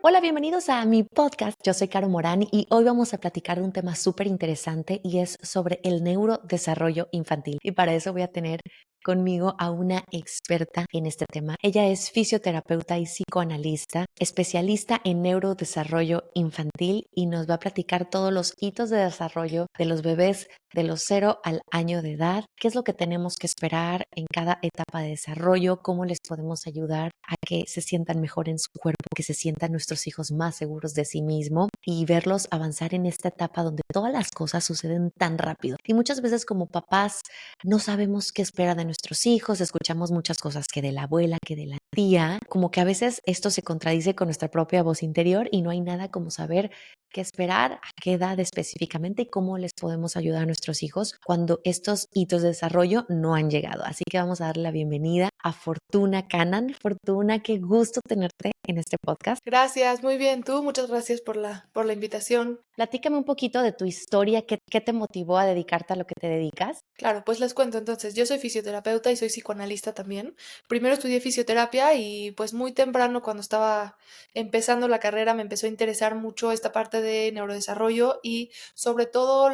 Hola, bienvenidos a mi podcast. Yo soy Caro Morán y hoy vamos a platicar de un tema súper interesante y es sobre el neurodesarrollo infantil. Y para eso voy a tener conmigo a una experta en este tema. Ella es fisioterapeuta y psicoanalista, especialista en neurodesarrollo infantil y nos va a platicar todos los hitos de desarrollo de los bebés de los 0 al año de edad, qué es lo que tenemos que esperar en cada etapa de desarrollo, cómo les podemos ayudar a que se sientan mejor en su cuerpo, que se sientan nuestros hijos más seguros de sí mismos y verlos avanzar en esta etapa donde todas las cosas suceden tan rápido. Y muchas veces como papás no sabemos qué esperar de nuestros hijos, escuchamos muchas cosas que de la abuela, que de la tía, como que a veces esto se contradice con nuestra propia voz interior y no hay nada como saber qué esperar, a qué edad específicamente y cómo les podemos ayudar a nuestros hijos cuando estos hitos de desarrollo no han llegado. Así que vamos a darle la bienvenida a Fortuna Cannan. Fortuna, qué gusto tenerte en este podcast. Gracias, muy bien. Tú, muchas gracias por la invitación. Platícame un poquito de tu historia, qué te motivó a dedicarte a lo que te dedicas. Claro, pues les cuento entonces, yo soy fisioterapeuta y soy psicoanalista también. Primero estudié fisioterapia y pues muy temprano cuando estaba empezando la carrera me empezó a interesar mucho esta parte de neurodesarrollo y sobre todo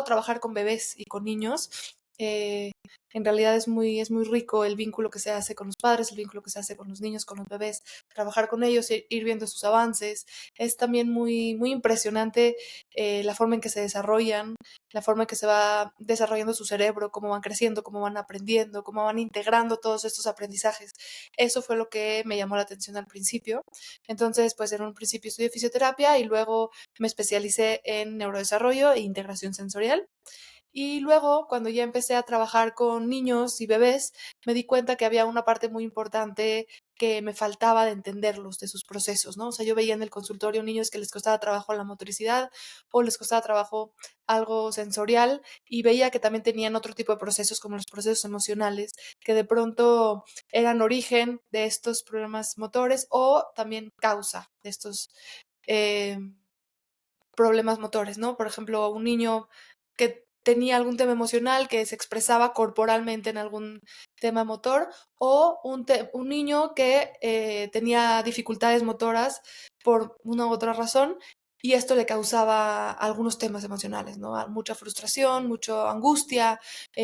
trabajar con bebés y con niños. Eh, en realidad es muy rico el vínculo que se hace con los padres, el vínculo que se hace con los niños, con los bebés, trabajar con ellos, ir viendo sus avances. Es también muy impresionante la forma en que se desarrollan, la forma en que se va desarrollando su cerebro, cómo van creciendo, cómo van aprendiendo, cómo van integrando todos estos aprendizajes. Eso fue lo que me llamó la atención al principio. Entonces, pues en un principio estudié fisioterapia y luego me especialicé en neurodesarrollo e integración sensorial. Y luego, cuando ya empecé a trabajar con niños y bebés, me di cuenta que había una parte muy importante que me faltaba de entenderlos, de sus procesos, ¿no? O sea, yo veía en el consultorio niños que les costaba trabajo la motricidad o les costaba trabajo algo sensorial y veía que también tenían otro tipo de procesos como los procesos emocionales, que de pronto eran origen de estos problemas motores o también causa de estos eh, problemas motores, ¿no? Por ejemplo, un niño que tenía algún tema emocional que se expresaba corporalmente en algún tema motor o un niño que tenía dificultades motoras por una u otra razón y esto le causaba algunos temas emocionales, ¿no? Mucha frustración, mucha angustia,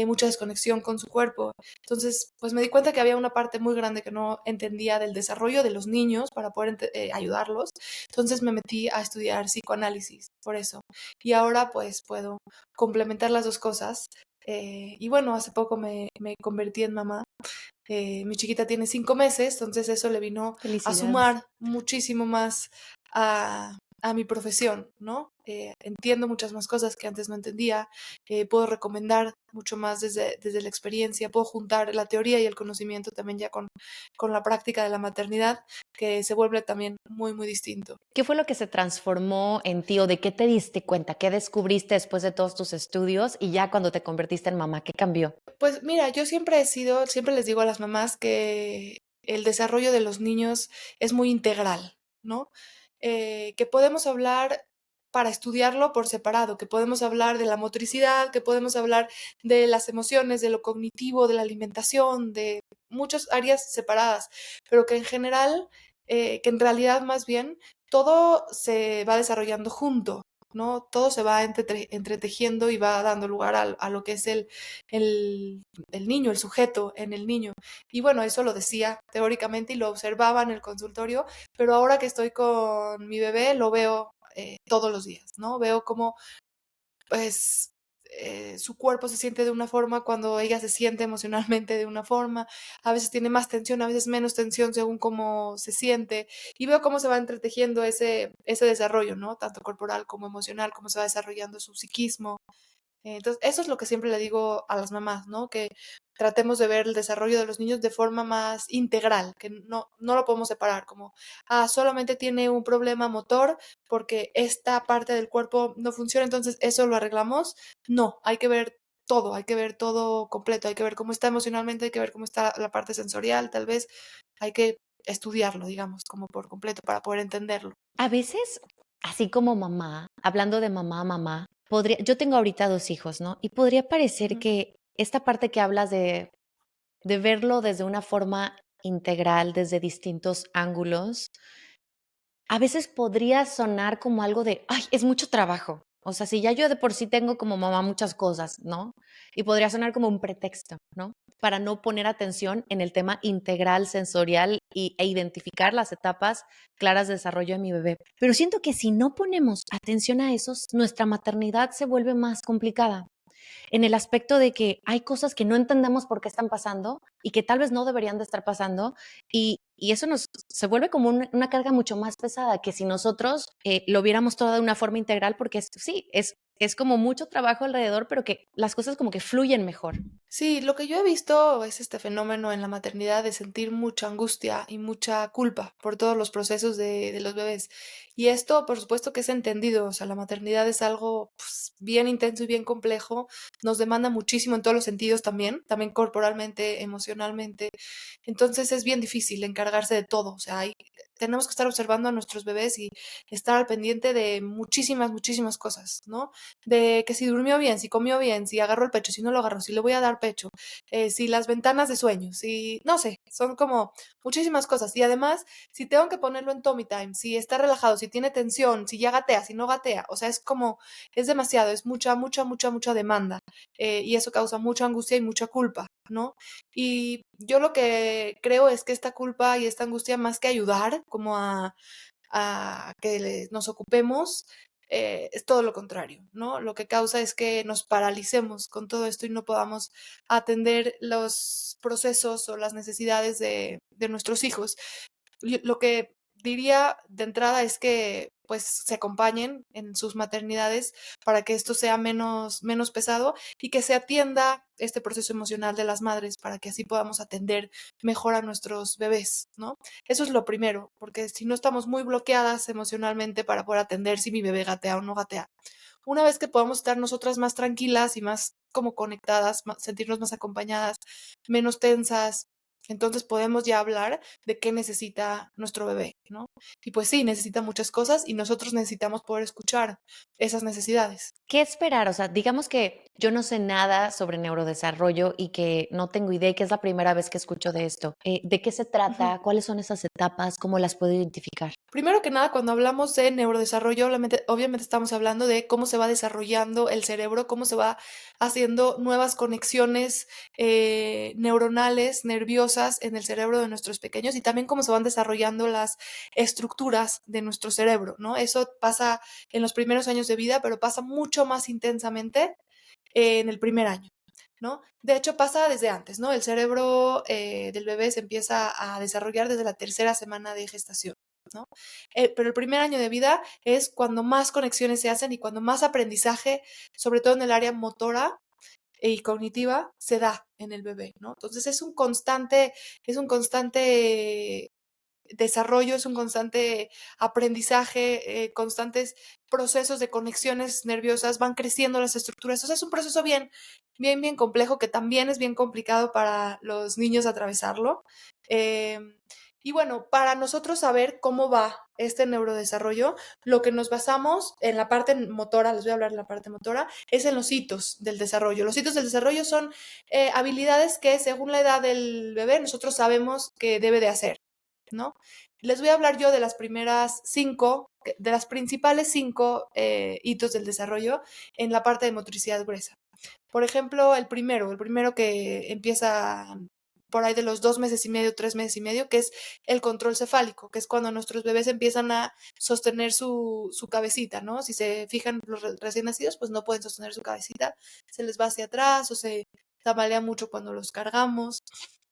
mucha desconexión con su cuerpo. Entonces, pues me di cuenta que había una parte muy grande que no entendía del desarrollo de los niños para poder ayudarlos. Entonces me metí a estudiar psicoanálisis por eso. Y ahora pues puedo complementar las dos cosas. Y bueno, hace poco me convertí en mamá. Mi chiquita tiene 5 meses, entonces eso le vino a Felicidades. sumar muchísimo más a mi profesión, ¿no? Entiendo muchas más cosas que antes no entendía, puedo recomendar mucho más desde la experiencia, puedo juntar la teoría y el conocimiento también ya con la práctica de la maternidad, que se vuelve también muy distinto. ¿Qué fue lo que se transformó en ti o de qué te diste cuenta? ¿Qué descubriste después de todos tus estudios y ya cuando te convertiste en mamá? ¿Qué cambió? Pues mira, yo siempre les digo a las mamás que el desarrollo de los niños es muy integral, ¿no? Que podemos hablar para estudiarlo por separado, que podemos hablar de la motricidad, que podemos hablar de las emociones, de lo cognitivo, de la alimentación, de muchas áreas separadas, pero que en general, que en realidad más bien todo se va desarrollando junto, ¿no? Todo se va entretejiendo y va dando lugar a lo que es el, el niño, el sujeto en el niño. Y bueno, eso lo decía teóricamente y lo observaba en el consultorio, pero ahora que estoy con mi bebé lo veo todos los días, ¿no? Veo cómo pues su cuerpo se siente de una forma cuando ella se siente emocionalmente de una forma, a veces tiene más tensión, a veces menos tensión según cómo se siente y veo cómo se va entretejiendo ese desarrollo, ¿no? Tanto corporal como emocional, cómo se va desarrollando su psiquismo. Entonces, eso es lo que siempre le digo a las mamás, ¿no? Que tratemos de ver el desarrollo de los niños de forma más integral, que no lo podemos separar, como, solamente tiene un problema motor porque esta parte del cuerpo no funciona, entonces eso lo arreglamos. No, hay que ver todo completo, hay que ver cómo está emocionalmente, hay que ver cómo está la parte sensorial, tal vez hay que estudiarlo, digamos, como por completo para poder entenderlo. A veces, así como mamá, hablando de mamá a mamá, yo tengo ahorita 2 hijos, ¿no? Y podría parecer Ujú. que esta parte que hablas de verlo desde una forma integral, desde distintos ángulos, a veces podría sonar como algo de, ay, es mucho trabajo. O sea, si ya yo de por sí tengo como mamá muchas cosas, ¿no? Y podría sonar como un pretexto, ¿no? Para no poner atención en el tema integral, sensorial e identificar las etapas claras de desarrollo de mi bebé. Pero siento que si no ponemos atención a eso, nuestra maternidad se vuelve más complicada en el aspecto de que hay cosas que no entendemos por qué están pasando y que tal vez no deberían de estar pasando y eso se vuelve como una carga mucho más pesada que si nosotros lo viéramos todo de una forma integral porque sí, es como mucho trabajo alrededor, pero que las cosas como que fluyen mejor. Sí, lo que yo he visto es este fenómeno en la maternidad de sentir mucha angustia y mucha culpa por todos los procesos de los bebés. Y esto, por supuesto que es entendido, o sea, la maternidad es algo pues, bien intenso y bien complejo, nos demanda muchísimo en todos los sentidos también, también corporalmente, emocionalmente. Entonces es bien difícil encargarse de todo, o sea, tenemos que estar observando a nuestros bebés y estar al pendiente de muchísimas, muchísimas cosas, ¿no? De que si durmió bien, si comió bien, si agarró el pecho, si no lo agarró, si le voy a dar pecho, si las ventanas de sueño, si, no sé, son como muchísimas cosas. Y además, si tengo que ponerlo en tummy time, si está relajado, si tiene tensión, si ya gatea, si no gatea, o sea, es como, es demasiado, es mucha, mucha, mucha, mucha demanda. Y eso causa mucha angustia y mucha culpa, ¿no? Y yo lo que creo es que esta culpa y esta angustia, más que ayudar como a que nos ocupemos, es todo lo contrario, ¿no? Lo que causa es que nos paralicemos con todo esto y no podamos atender los procesos o las necesidades de nuestros hijos. Lo que diría de entrada es que pues se acompañen en sus maternidades para que esto sea menos pesado y que se atienda este proceso emocional de las madres para que así podamos atender mejor a nuestros bebés, ¿no? Eso es lo primero, porque si no estamos muy bloqueadas emocionalmente para poder atender si mi bebé gatea o no gatea. Una vez que podamos estar nosotras más tranquilas y más como conectadas, sentirnos más acompañadas, menos tensas, entonces podemos ya hablar de qué necesita nuestro bebé, ¿no? Y pues sí, necesita muchas cosas y nosotros necesitamos poder escuchar esas necesidades. ¿Qué esperar? O sea, digamos que yo no sé nada sobre neurodesarrollo y que no tengo idea y que es la primera vez que escucho de esto. ¿De qué se Ujú. trata? ¿Cuáles son esas etapas? ¿Cómo las puedo identificar? Primero que nada, cuando hablamos de neurodesarrollo, obviamente estamos hablando de cómo se va desarrollando el cerebro, cómo se va haciendo nuevas conexiones neuronales, nerviosas en el cerebro de nuestros pequeños y también cómo se van desarrollando las estructuras de nuestro cerebro, ¿no? Eso pasa en los primeros años de vida, pero pasa mucho más intensamente en el primer año. ¿No? De hecho, pasa desde antes, ¿no? El cerebro del bebé se empieza a desarrollar desde la tercera semana de gestación, ¿no? Pero el primer año de vida es cuando más conexiones se hacen y cuando más aprendizaje, sobre todo en el área motora y cognitiva, se da en el bebé, ¿no? Entonces es un constante desarrollo, es un constante aprendizaje, constantes procesos de conexiones nerviosas, van creciendo las estructuras. O sea, es un proceso bien, bien, bien complejo que también es bien complicado para los niños atravesarlo. Y bueno, para nosotros saber cómo va este neurodesarrollo, lo que nos basamos en la parte motora, les voy a hablar de la parte motora, es en los hitos del desarrollo. Los hitos del desarrollo son habilidades que según la edad del bebé nosotros sabemos que debe de hacer. ¿No? Les voy a hablar yo de las primeras 5, de las principales 5 hitos del desarrollo en la parte de motricidad gruesa. Por ejemplo, el primero que empieza por ahí de los 2 meses y medio, 3 meses y medio, que es el control cefálico, que es cuando nuestros bebés empiezan a sostener su cabecita, ¿no? Si se fijan los recién nacidos, pues no pueden sostener su cabecita, se les va hacia atrás o se tambalea mucho cuando los cargamos.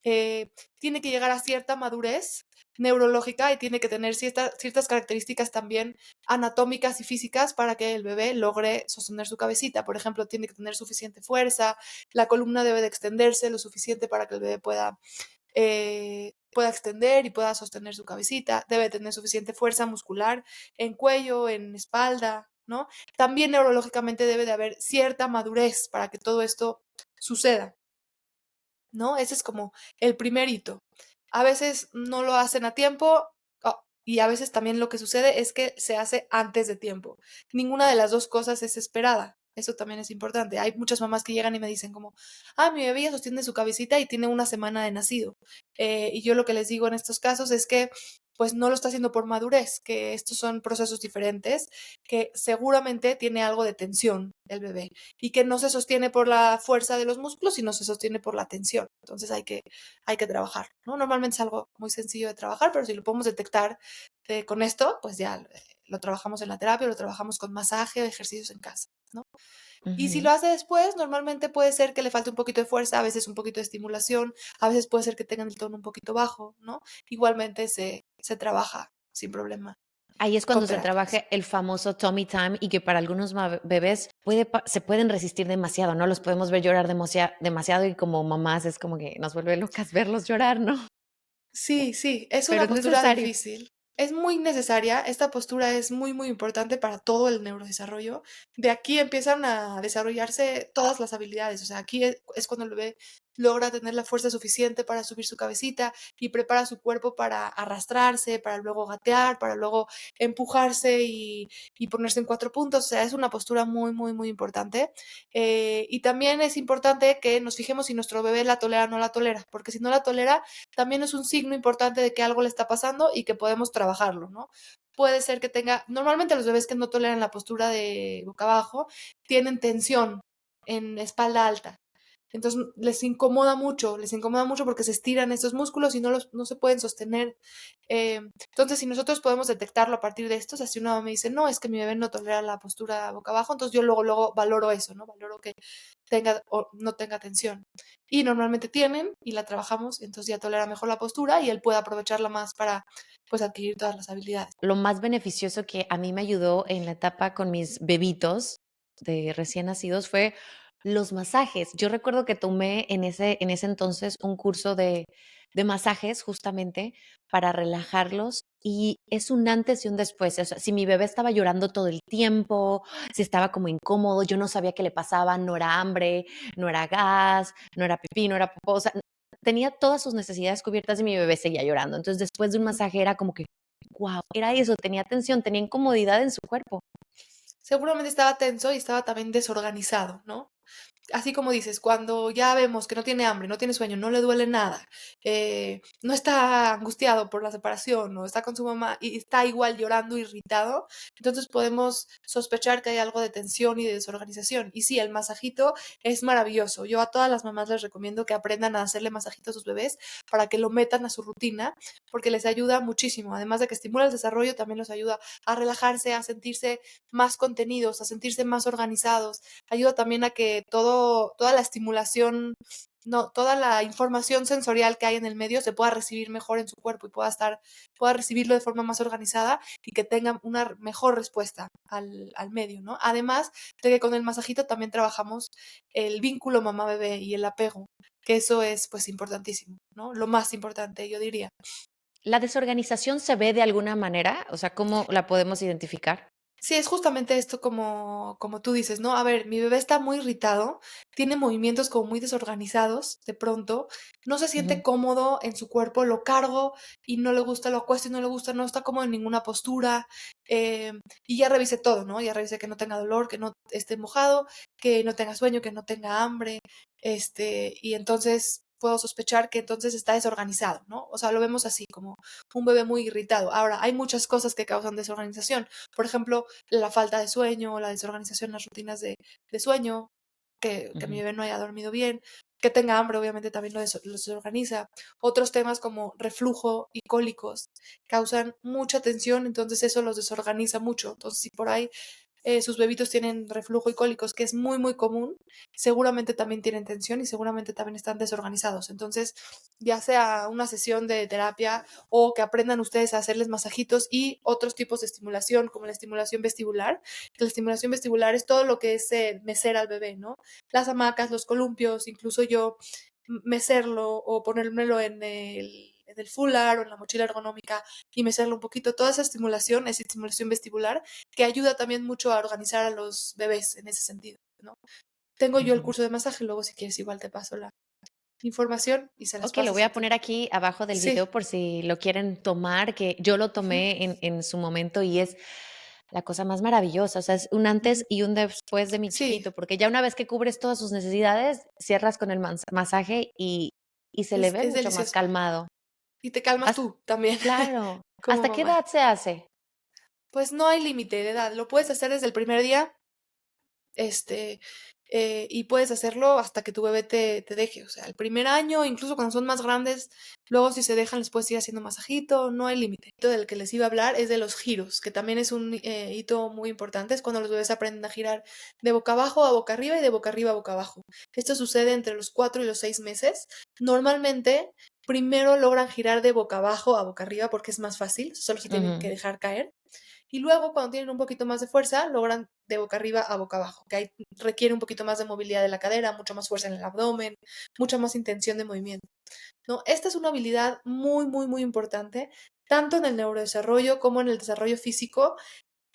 Eh, Tiene que llegar a cierta madurez neurológica y tiene que tener ciertas características también anatómicas y físicas para que el bebé logre sostener su cabecita. Por ejemplo, tiene que tener suficiente fuerza, la columna debe de extenderse lo suficiente para que el bebé pueda extender y pueda sostener su cabecita, debe tener suficiente fuerza muscular en cuello, en espalda, ¿no? También neurológicamente debe de haber cierta madurez para que todo esto suceda. ¿No? Ese es como el primer hito. A veces no lo hacen a tiempo y a veces también lo que sucede es que se hace antes de tiempo. Ninguna de las dos cosas es esperada. Eso también es importante. Hay muchas mamás que llegan y me dicen como, mi bebé ya sostiene su cabecita y tiene una semana de nacido. Y yo lo que les digo en estos casos es que pues no lo está haciendo por madurez, que estos son procesos diferentes, que seguramente tiene algo de tensión el bebé y que no se sostiene por la fuerza de los músculos, sino se sostiene por la tensión. Entonces hay que trabajar, ¿no? Normalmente es algo muy sencillo de trabajar, pero si lo podemos detectar con esto, pues ya lo trabajamos en la terapia, lo trabajamos con masaje o ejercicios en casa, ¿no? Y si Ujú. lo hace después, normalmente puede ser que le falte un poquito de fuerza, a veces un poquito de estimulación, a veces puede ser que tengan el tono un poquito bajo, ¿no? Igualmente se trabaja sin problema Ahí es con cuando se terapias. trabaja el famoso tummy time y que para algunos bebés se pueden resistir demasiado, ¿no? Los podemos ver llorar demasiado y como mamás es como que nos vuelve locas verlos llorar, ¿no? Sí, sí, es Pero una es postura necesario. difícil. Es muy necesaria, esta postura es muy, muy importante para todo el neurodesarrollo. De aquí empiezan a desarrollarse todas las habilidades, o sea, aquí es cuando el bebé logra tener la fuerza suficiente para subir su cabecita y prepara su cuerpo para arrastrarse, para luego gatear, para luego empujarse y ponerse en 4 puntos, o sea, es una postura muy, muy, muy importante. Y también es importante que nos fijemos si nuestro bebé la tolera o no la tolera, porque si no la tolera, también es un signo importante de que algo le está pasando y que podemos trabajarlo, ¿no? Puede ser que tenga, normalmente los bebés que no toleran la postura de boca abajo tienen tensión en espalda alta. Entonces les incomoda mucho porque se estiran estos músculos y no se pueden sostener. Entonces, si nosotros podemos detectarlo a partir de esto, o sea, si una mamá me dice, no, es que mi bebé no tolera la postura boca abajo, entonces yo luego valoro eso, ¿no? Valoro que tenga o no tenga tensión. Y normalmente tienen y la trabajamos, entonces ya tolera mejor la postura y él puede aprovecharla más para, pues, adquirir todas las habilidades. Lo más beneficioso que a mí me ayudó en la etapa con mis bebitos de recién nacidos fue los masajes. Yo recuerdo que tomé en ese entonces un curso de masajes justamente para relajarlos y es un antes y un después. O sea, si mi bebé estaba llorando todo el tiempo, si estaba como incómodo, yo no sabía qué le pasaba, no era hambre, no era gas, no era pipí, no era popó, o sea, tenía todas sus necesidades cubiertas y mi bebé seguía llorando. Entonces, después de un masaje era como que guau, era eso, tenía tensión, tenía incomodidad en su cuerpo. Seguramente estaba tenso y estaba también desorganizado, ¿no? Así como dices, cuando ya vemos que no tiene hambre, no tiene sueño, no le duele nada, no está angustiado por la separación, o está con su mamá y está igual llorando, irritado, entonces podemos sospechar que hay algo de tensión y de desorganización. Y sí, el masajito es maravilloso. Yo a todas las mamás les recomiendo que aprendan a hacerle masajito a sus bebés para que lo metan a su rutina, porque les ayuda muchísimo. Además de que estimula el desarrollo, también los ayuda a relajarse, a sentirse más contenidos, a sentirse más organizados. Ayuda también a que toda la estimulación, no, toda la información sensorial que hay en el medio se pueda recibir mejor en su cuerpo y pueda recibirlo de forma más organizada y que tenga una mejor respuesta al medio, ¿no? Además de que con el masajito también trabajamos el vínculo mamá-bebé y el apego, que eso es pues importantísimo, ¿no? Lo más importante, yo diría. ¿La desorganización se ve de alguna manera? O sea, ¿cómo la podemos identificar? Sí, es justamente esto como tú dices, ¿no? A ver, mi bebé está muy irritado, tiene movimientos como muy desorganizados de pronto, no se siente Ujú. cómodo en su cuerpo, lo cargo y no le gusta, lo acuesto y no le gusta, no está cómodo en ninguna postura, y ya revisé todo, ¿no? Ya revisé que no tenga dolor, que no esté mojado, que no tenga sueño, que no tenga hambre, y entonces puedo sospechar que entonces está desorganizado, ¿no? O sea, lo vemos así, como un bebé muy irritado. Ahora, hay muchas cosas que causan desorganización. Por ejemplo, la falta de sueño, la desorganización en las rutinas de sueño, que mi Ujú. bebé no haya dormido bien, que tenga hambre, obviamente también lo desorganiza. Otros temas como reflujo y cólicos causan mucha tensión, entonces eso los desorganiza mucho. Entonces, si por ahí sus bebitos tienen reflujo y cólicos, que es muy, muy común, seguramente también tienen tensión y seguramente también están desorganizados. Entonces, ya sea una sesión de terapia o que aprendan ustedes a hacerles masajitos y otros tipos de estimulación, como la estimulación vestibular. La estimulación vestibular es todo lo que es mecer al bebé, ¿no? Las hamacas, los columpios, incluso yo mecerlo o ponérmelo en el fular o en la mochila ergonómica y mecerlo un poquito. Toda esa estimulación es estimulación vestibular que ayuda también mucho a organizar a los bebés en ese sentido, ¿no? Tengo yo el Ujú. curso de masaje, luego si quieres igual te paso la información y se las Okey, lo voy pasas a a tu. poner aquí abajo del Sí. video por si lo quieren tomar, que yo lo Ujú, tomé en su momento y es la cosa más maravillosa, o sea, es un ujú. antes y un después de mi Sí, chiquito, porque ya una vez que cubres todas sus necesidades, cierras con el masaje y se le ve es mucho más delicioso. calmado. Y te calmas Has tú también claro. como ¿Hasta qué mamá. edad se hace? Pues no hay límite de edad, lo puedes hacer desde el primer día, este, y puedes hacerlo hasta que tu bebé te deje, o sea, el primer año, incluso cuando son más grandes, luego si se dejan les puedes ir haciendo masajito, no hay límite. Hito del que les iba a hablar es de los giros, que también es un hito muy importante, es cuando los bebés aprenden a girar de boca abajo a boca arriba y de boca arriba a boca abajo. Esto sucede entre los 4 y los 6 meses. Normalmente, primero logran girar de boca abajo a boca arriba porque es más fácil, solo se tienen que Ujú. dejar caer. Y luego, cuando tienen un poquito más de fuerza, logran de boca arriba a boca abajo, que ahí requiere un poquito más de movilidad de la cadera, mucho más fuerza en el abdomen, mucha más intención de movimiento, ¿no? Esta es una habilidad muy, muy, muy importante, tanto en el neurodesarrollo como en el desarrollo físico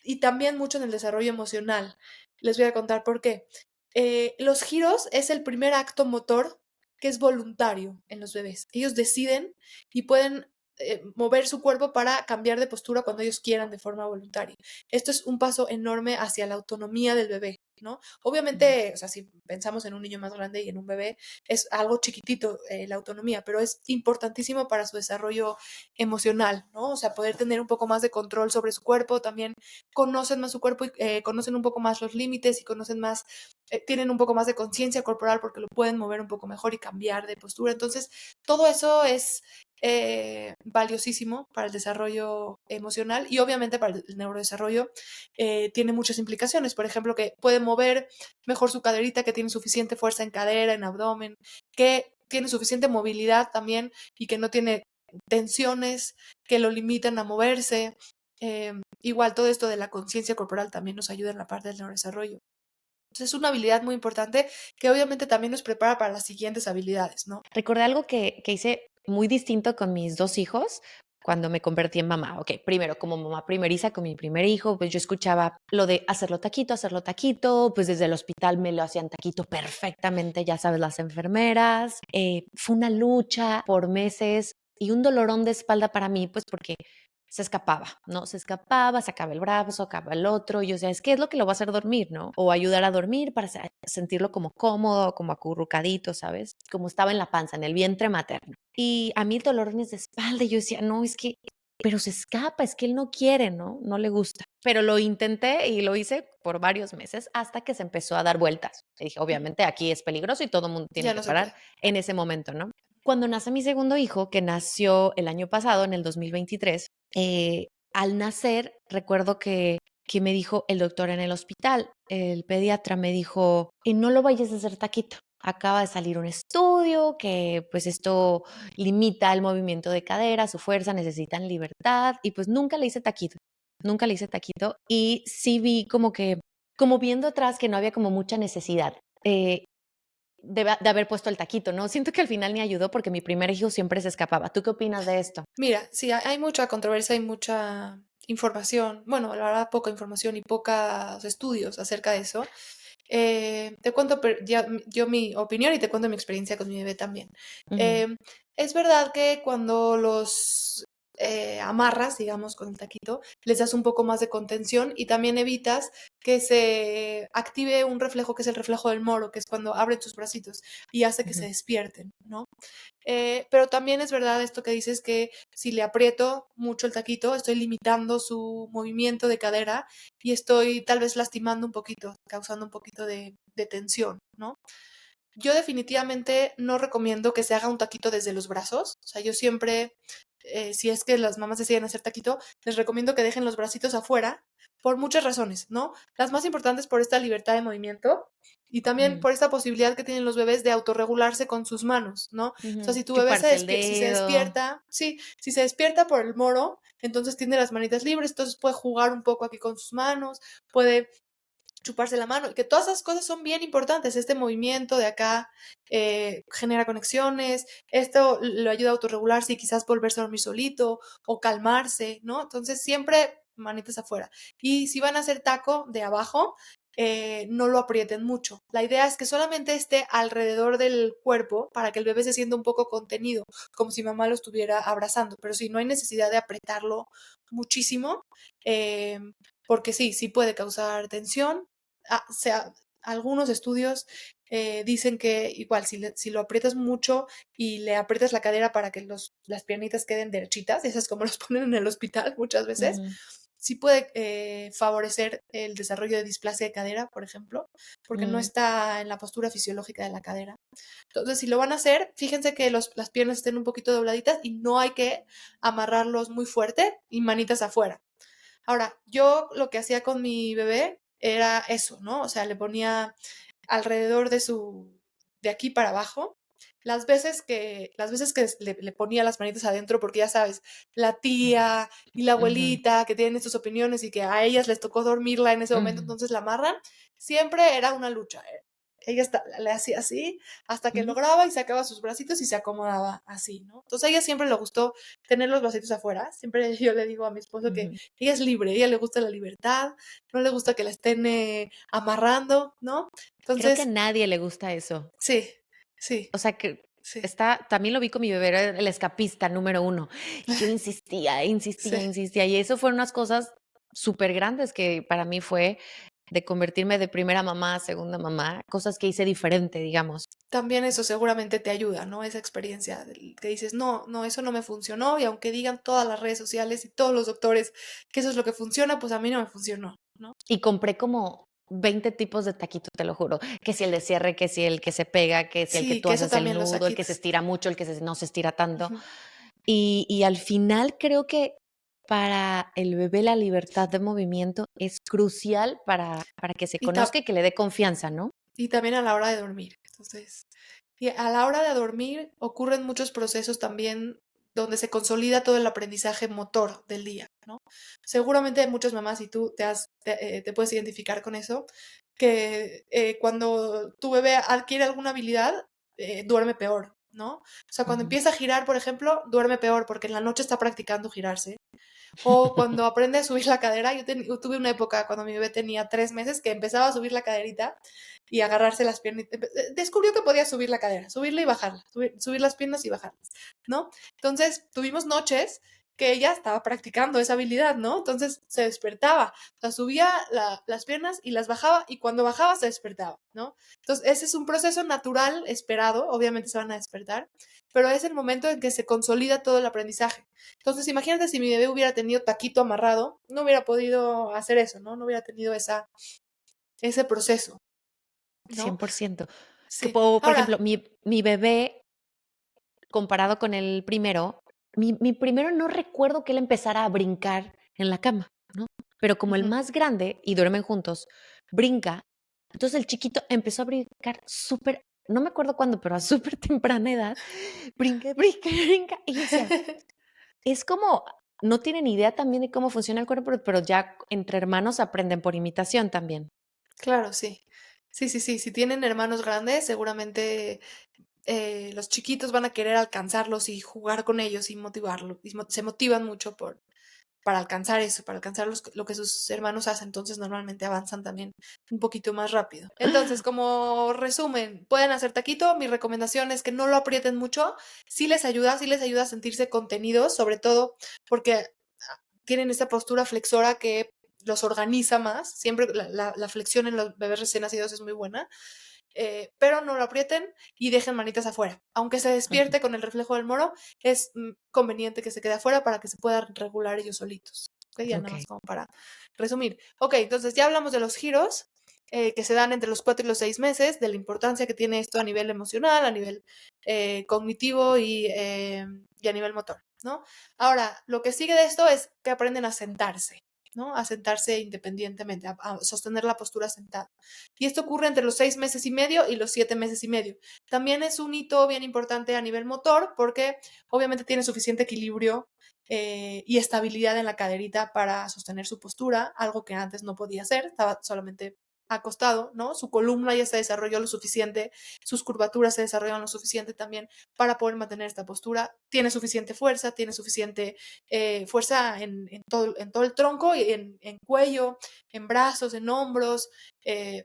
y también mucho en el desarrollo emocional. Les voy a contar por qué. Los giros es el primer acto motor que es voluntario en los bebés. Ellos deciden y pueden mover su cuerpo para cambiar de postura cuando ellos quieran de forma voluntaria. Esto es un paso enorme hacia la autonomía del bebé, ¿no? Ujú. Obviamente, o sea, si pensamos en un niño más grande y en un bebé, es algo chiquitito la autonomía, pero es importantísimo para su desarrollo emocional, ¿no? O sea, poder tener un poco más de control sobre su cuerpo, también conocen más su cuerpo y conocen un poco más los límites y conocen más, tienen un poco más de conciencia corporal porque lo pueden mover un poco mejor y cambiar de postura. Entonces, todo eso es valiosísimo para el desarrollo emocional y obviamente para el neurodesarrollo tiene muchas implicaciones. Por ejemplo, que puede mover mejor su caderita, que tiene suficiente fuerza en cadera, en abdomen, que tiene suficiente movilidad también y que no tiene tensiones que lo limitan a moverse. Igual todo esto de la conciencia corporal también nos ayuda en la parte del neurodesarrollo. Entonces es una habilidad muy importante que obviamente también nos prepara para las siguientes habilidades, ¿no? Recordé algo que hice muy distinto con mis 2 hijos cuando me convertí en mamá. Okey, primero, como mamá primeriza con mi primer hijo, pues, yo escuchaba lo de hacerlo taquito, pues, desde el hospital me lo hacían taquito perfectamente, ya sabes, las enfermeras. Fue una lucha por meses y un dolorón de espalda para mí, pues, porque se escapaba, ¿no? Se escapaba, sacaba el brazo, sacaba el otro, y yo decía: "Es que es lo que lo va a hacer dormir", ¿no? O ayudar a dormir para sentirlo como cómodo, como acurrucadito, ¿sabes? Como estaba en la panza, en el vientre materno. Y a mí dolorones de espalda, y yo decía: "No, es que pero se escapa, es que él no quiere, ¿no? No le gusta". Pero lo intenté y lo hice por varios meses hasta que se empezó a dar vueltas. Y dije: Ujú. "Obviamente aquí es peligroso y todo el mundo tiene Ya que no se parar puede. en ese momento", ¿no? Cuando nace mi segundo hijo, que nació el año pasado, en el 2023, al nacer, recuerdo que me dijo el doctor en el hospital, el pediatra me dijo: no lo vayas a hacer taquito. Acaba de salir un estudio que, pues, esto limita el movimiento de cadera, su fuerza, necesitan libertad", y, pues, nunca le hice taquito, y sí vi como viendo atrás que no había como mucha necesidad, de haber puesto el taquito, ¿no? Siento que al final ni ayudó porque mi primer hijo siempre se escapaba. ¿Tú qué opinas de esto? Mira, sí, hay mucha controversia, hay mucha información, bueno, la verdad poca información y pocos estudios acerca de eso. Te cuento yo mi opinión y te cuento mi experiencia con mi bebé también. Ujú, Em, es verdad que cuando los amarras, digamos, con el taquito, les das un poco más de contención y también evitas que se active un reflejo que es el reflejo del moro, que es cuando abren tus bracitos y hace que se ujú. despierten, ¿no? Pero también es verdad esto que dices que si le aprieto mucho el taquito, estoy limitando su movimiento de cadera y estoy tal vez lastimando un poquito, causando un poquito de tensión, ¿no? Yo definitivamente no recomiendo que se haga un taquito desde los brazos. O sea, yo siempre, si es que las mamás deciden hacer taquito, les recomiendo que dejen los bracitos afuera por muchas razones, ¿no? Las más importantes por esta libertad de movimiento y también Ujú, por esta posibilidad que tienen los bebés de autorregularse con sus manos, ¿no? O sea, ujú. si tu bebé Chuparse el si se dedo. despierta, sí, si se despierta por el moro, entonces tiene las manitas libres, entonces puede jugar un poco aquí con sus manos, puede chuparse la mano, y que todas esas cosas son bien importantes. Este movimiento de acá genera conexiones, esto lo ayuda a autorregularse y quizás volverse a dormir solito o calmarse, ¿no? Entonces siempre manitas afuera. Y si van a hacer taco de abajo, no lo aprieten mucho. La idea es que solamente esté alrededor del cuerpo para que el bebé se sienta un poco contenido, como si mamá lo estuviera abrazando, pero sí, no hay necesidad de apretarlo muchísimo, eh, porque sí, sí puede causar tensión. Algunos estudios dicen que igual si lo aprietas mucho y le aprietas la cadera para que las piernitas queden derechitas, esas como los ponen en el hospital muchas veces, Ujú, sí puede favorecer el desarrollo de displasia de cadera, por ejemplo, porque no mm, está en la postura fisiológica de la cadera. Entonces, si lo van a hacer, fíjense que las piernas estén un poquito dobladitas y no hay que amarrarlos muy fuerte y manitas afuera. Ahora, yo lo que hacía con mi bebé era eso, ¿no? O sea, le ponía alrededor de aquí para abajo, las veces que le ponía las manitas adentro, porque ya sabes, la tía y la ujú, abuelita que tienen sus opiniones y que a ellas les tocó dormirla en ese momento, ujú, entonces la amarran, siempre era una lucha. Ella le hacía así hasta que ujú. lograba y sacaba sus bracitos y se acomodaba así, ¿no? Entonces a ella siempre le gustó tener los bracitos afuera. Siempre yo le digo a mi esposo que Ujú. ella es libre, a ella le gusta la libertad, no le gusta que la estén amarrando, ¿no? Creo que a Entonces, nadie le gusta eso. sí, sí, O sea, que sí, está también lo vi con mi bebé, era el escapista número uno. Y yo insistía, insistía, sí. insistía, y eso fueron unas cosas súper grandes que para mí fue de convertirme de primera mamá a segunda mamá, cosas que hice diferente, digamos. También eso seguramente te ayuda, ¿no? Esa experiencia que dices, no, no, eso no me funcionó y aunque digan todas las redes sociales y todos los doctores que eso es lo que funciona, pues a mí no me funcionó, ¿no? Y compré como 20 tipos de taquitos, te lo juro, que si el de cierre, que si el que se pega, que si el que Sí, tú que eso haces el también los nudo, el que se saquitos. estira mucho, el que no se estira tanto. Ujú. Y al final creo que para el bebé la libertad de movimiento es crucial para que se Y, ta- conozca y que le dé confianza, ¿no? y también a la hora de dormir. Entonces, y a la hora de dormir ocurren muchos procesos también donde se consolida todo el aprendizaje motor del día, ¿no? Seguramente hay muchas mamás y tú te puedes identificar con eso, que cuando tu bebé adquiere alguna habilidad, duerme peor, ¿no? O sea, cuando Ujú. empieza a girar, por ejemplo, duerme peor porque en la noche está practicando girarse. O cuando aprende a subir la cadera, yo tuve una época cuando mi bebé tenía 3 meses que empezaba a subir la caderita y agarrarse las piernas. Descubrió que podía subir la cadera, subirla y bajarla, subir las piernas y bajarlas, ¿no? Entonces tuvimos noches que ella estaba practicando esa habilidad, ¿no? Entonces se despertaba, o sea, subía las piernas y las bajaba y cuando bajaba se despertaba, ¿no? Entonces ese es un proceso natural, esperado, obviamente se van a despertar, pero es el momento en que se consolida todo el aprendizaje. Entonces, imagínate si mi bebé hubiera tenido taquito amarrado, no hubiera podido hacer eso, ¿no? No hubiera tenido ese proceso, ¿no? 100%. Que Sí. por ejemplo, Ahora, mi bebé, comparado con el primero, mi primero no recuerdo que él empezara a brincar en la cama, ¿no? Pero como el ujú. más grande, y duermen juntos, brinca, entonces el chiquito empezó a brincar súper, no me acuerdo cuándo, pero a súper temprana edad, brinca, brinca, brinca. Y yo decía, es como, no tienen idea también de cómo funciona el cuerpo, pero ya entre hermanos aprenden por imitación también. Claro, sí. Sí, sí, sí. Si tienen hermanos grandes, seguramente los chiquitos van a querer alcanzarlos y jugar con ellos y motivarlos. Y se motivan mucho para alcanzar eso, para alcanzar lo que sus hermanos hacen. Entonces, normalmente avanzan también un poquito más rápido. Entonces, como resumen, pueden hacer taquito. Mi recomendación es que no lo aprieten mucho. Sí les ayuda a sentirse contenidos, sobre todo porque tienen esta postura flexora que los organiza más. Siempre la flexión en los bebés recién nacidos es muy buena, pero no lo aprieten y dejen manitas afuera. Aunque se Ujú, despierte con el reflejo del moro, es conveniente que se quede afuera para que se puedan regular ellos solitos. ¿Ok? Ya nada más okey. como para resumir. Ok, entonces ya hablamos de los giros que se dan entre los 4 y los 6 meses, de la importancia que tiene esto a nivel emocional, a nivel cognitivo y a nivel motor, ¿no? Ahora, lo que sigue de esto es que aprenden a sentarse, ¿no? A sentarse independientemente, a sostener la postura sentada. Y esto ocurre entre los 6 meses y medio y los 7 meses y medio. También es un hito bien importante a nivel motor porque obviamente tiene suficiente equilibrio y estabilidad en la caderita para sostener su postura, algo que antes no podía hacer, estaba solamente acostado, ¿no? Su columna ya se desarrolló lo suficiente, sus curvaturas se desarrollan lo suficiente también para poder mantener esta postura. Tiene suficiente fuerza, tiene suficiente fuerza en todo el tronco, y en cuello, en brazos, en hombros,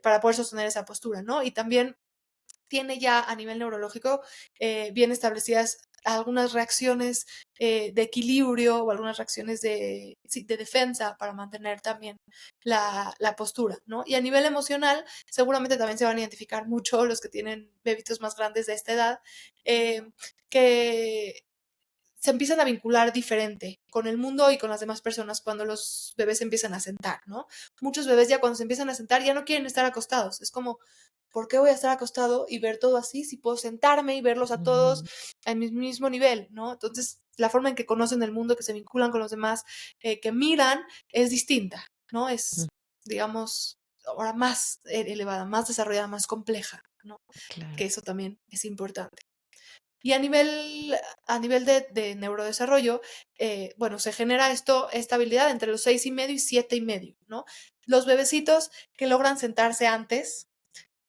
para poder sostener esa postura, ¿no? Y también tiene ya a nivel neurológico bien establecidas algunas reacciones de equilibrio o algunas reacciones de defensa para mantener también la postura, ¿no? Y a nivel emocional, seguramente también se van a identificar mucho los que tienen bebitos más grandes de esta edad, que se empiezan a vincular diferente con el mundo y con las demás personas cuando los bebés se empiezan a sentar, ¿no? Muchos bebés ya cuando se empiezan a sentar ya no quieren estar acostados. Es como, ¿por qué voy a estar acostado y ver todo así si puedo sentarme y verlos a todos Ujú, al mismo nivel, ¿no? Entonces, la forma en que conocen el mundo, que se vinculan con los demás, que miran, es distinta, ¿no? ujú, Es, digamos, ahora más elevada, más desarrollada, más compleja, ¿no? claro. Que eso también es importante. Y a nivel de neurodesarrollo, bueno, se genera esta habilidad entre los 6,5 y 7,5, ¿no? Los bebecitos que logran sentarse antes,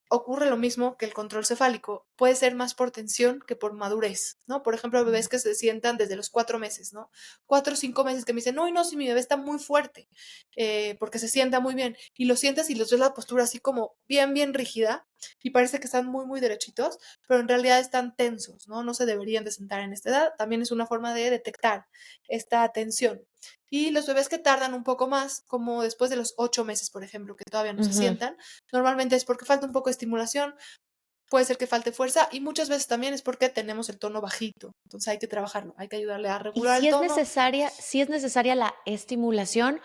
ocurre lo mismo que el control cefálico. Puede ser más por tensión que por madurez, ¿no? Por ejemplo, bebés que se sientan desde los 4 meses, ¿no? 4 o 5 meses que me dicen, no, no, si mi bebé está muy fuerte, porque se sienta muy bien. Y lo sientes y los ves la postura así como bien, bien rígida y parece que están muy, muy derechitos, pero en realidad están tensos, ¿no? No se deberían de sentar en esta edad. También es una forma de detectar esta tensión. Y los bebés que tardan un poco más, como después de los 8 meses, por ejemplo, que todavía no se Ujú. sientan, normalmente es porque falta un poco de estimulación, puede ser que falte fuerza y muchas veces también es porque tenemos el tono bajito. Entonces hay que trabajarlo, hay que ayudarle a Y regular el tono. si es necesaria la estimulación,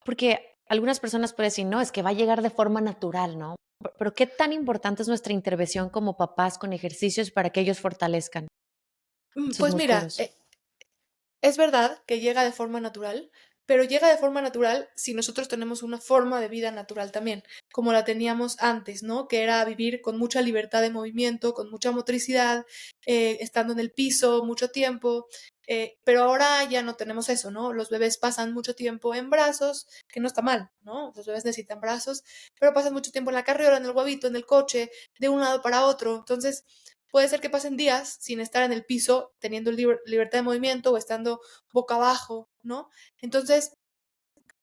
porque algunas personas pueden decir, no, es que va a llegar de forma natural, ¿no? Pero ¿qué tan importante es nuestra intervención como papás con ejercicios para que ellos fortalezcan sus Pues mira, músculos? es verdad que llega de forma natural, pero llega de forma natural si nosotros tenemos una forma de vida natural también, como la teníamos antes, ¿no? Que era vivir con mucha libertad de movimiento, con mucha motricidad, estando en el piso mucho tiempo. Pero ahora ya no tenemos eso, ¿no? Los bebés pasan mucho tiempo en brazos, que no está mal, ¿no? Los bebés necesitan brazos, pero pasan mucho tiempo en la carriola, en el huevito, en el coche, de un lado para otro. Entonces, puede ser que pasen días sin estar en el piso, teniendo libertad de movimiento o estando boca abajo, ¿no? Entonces,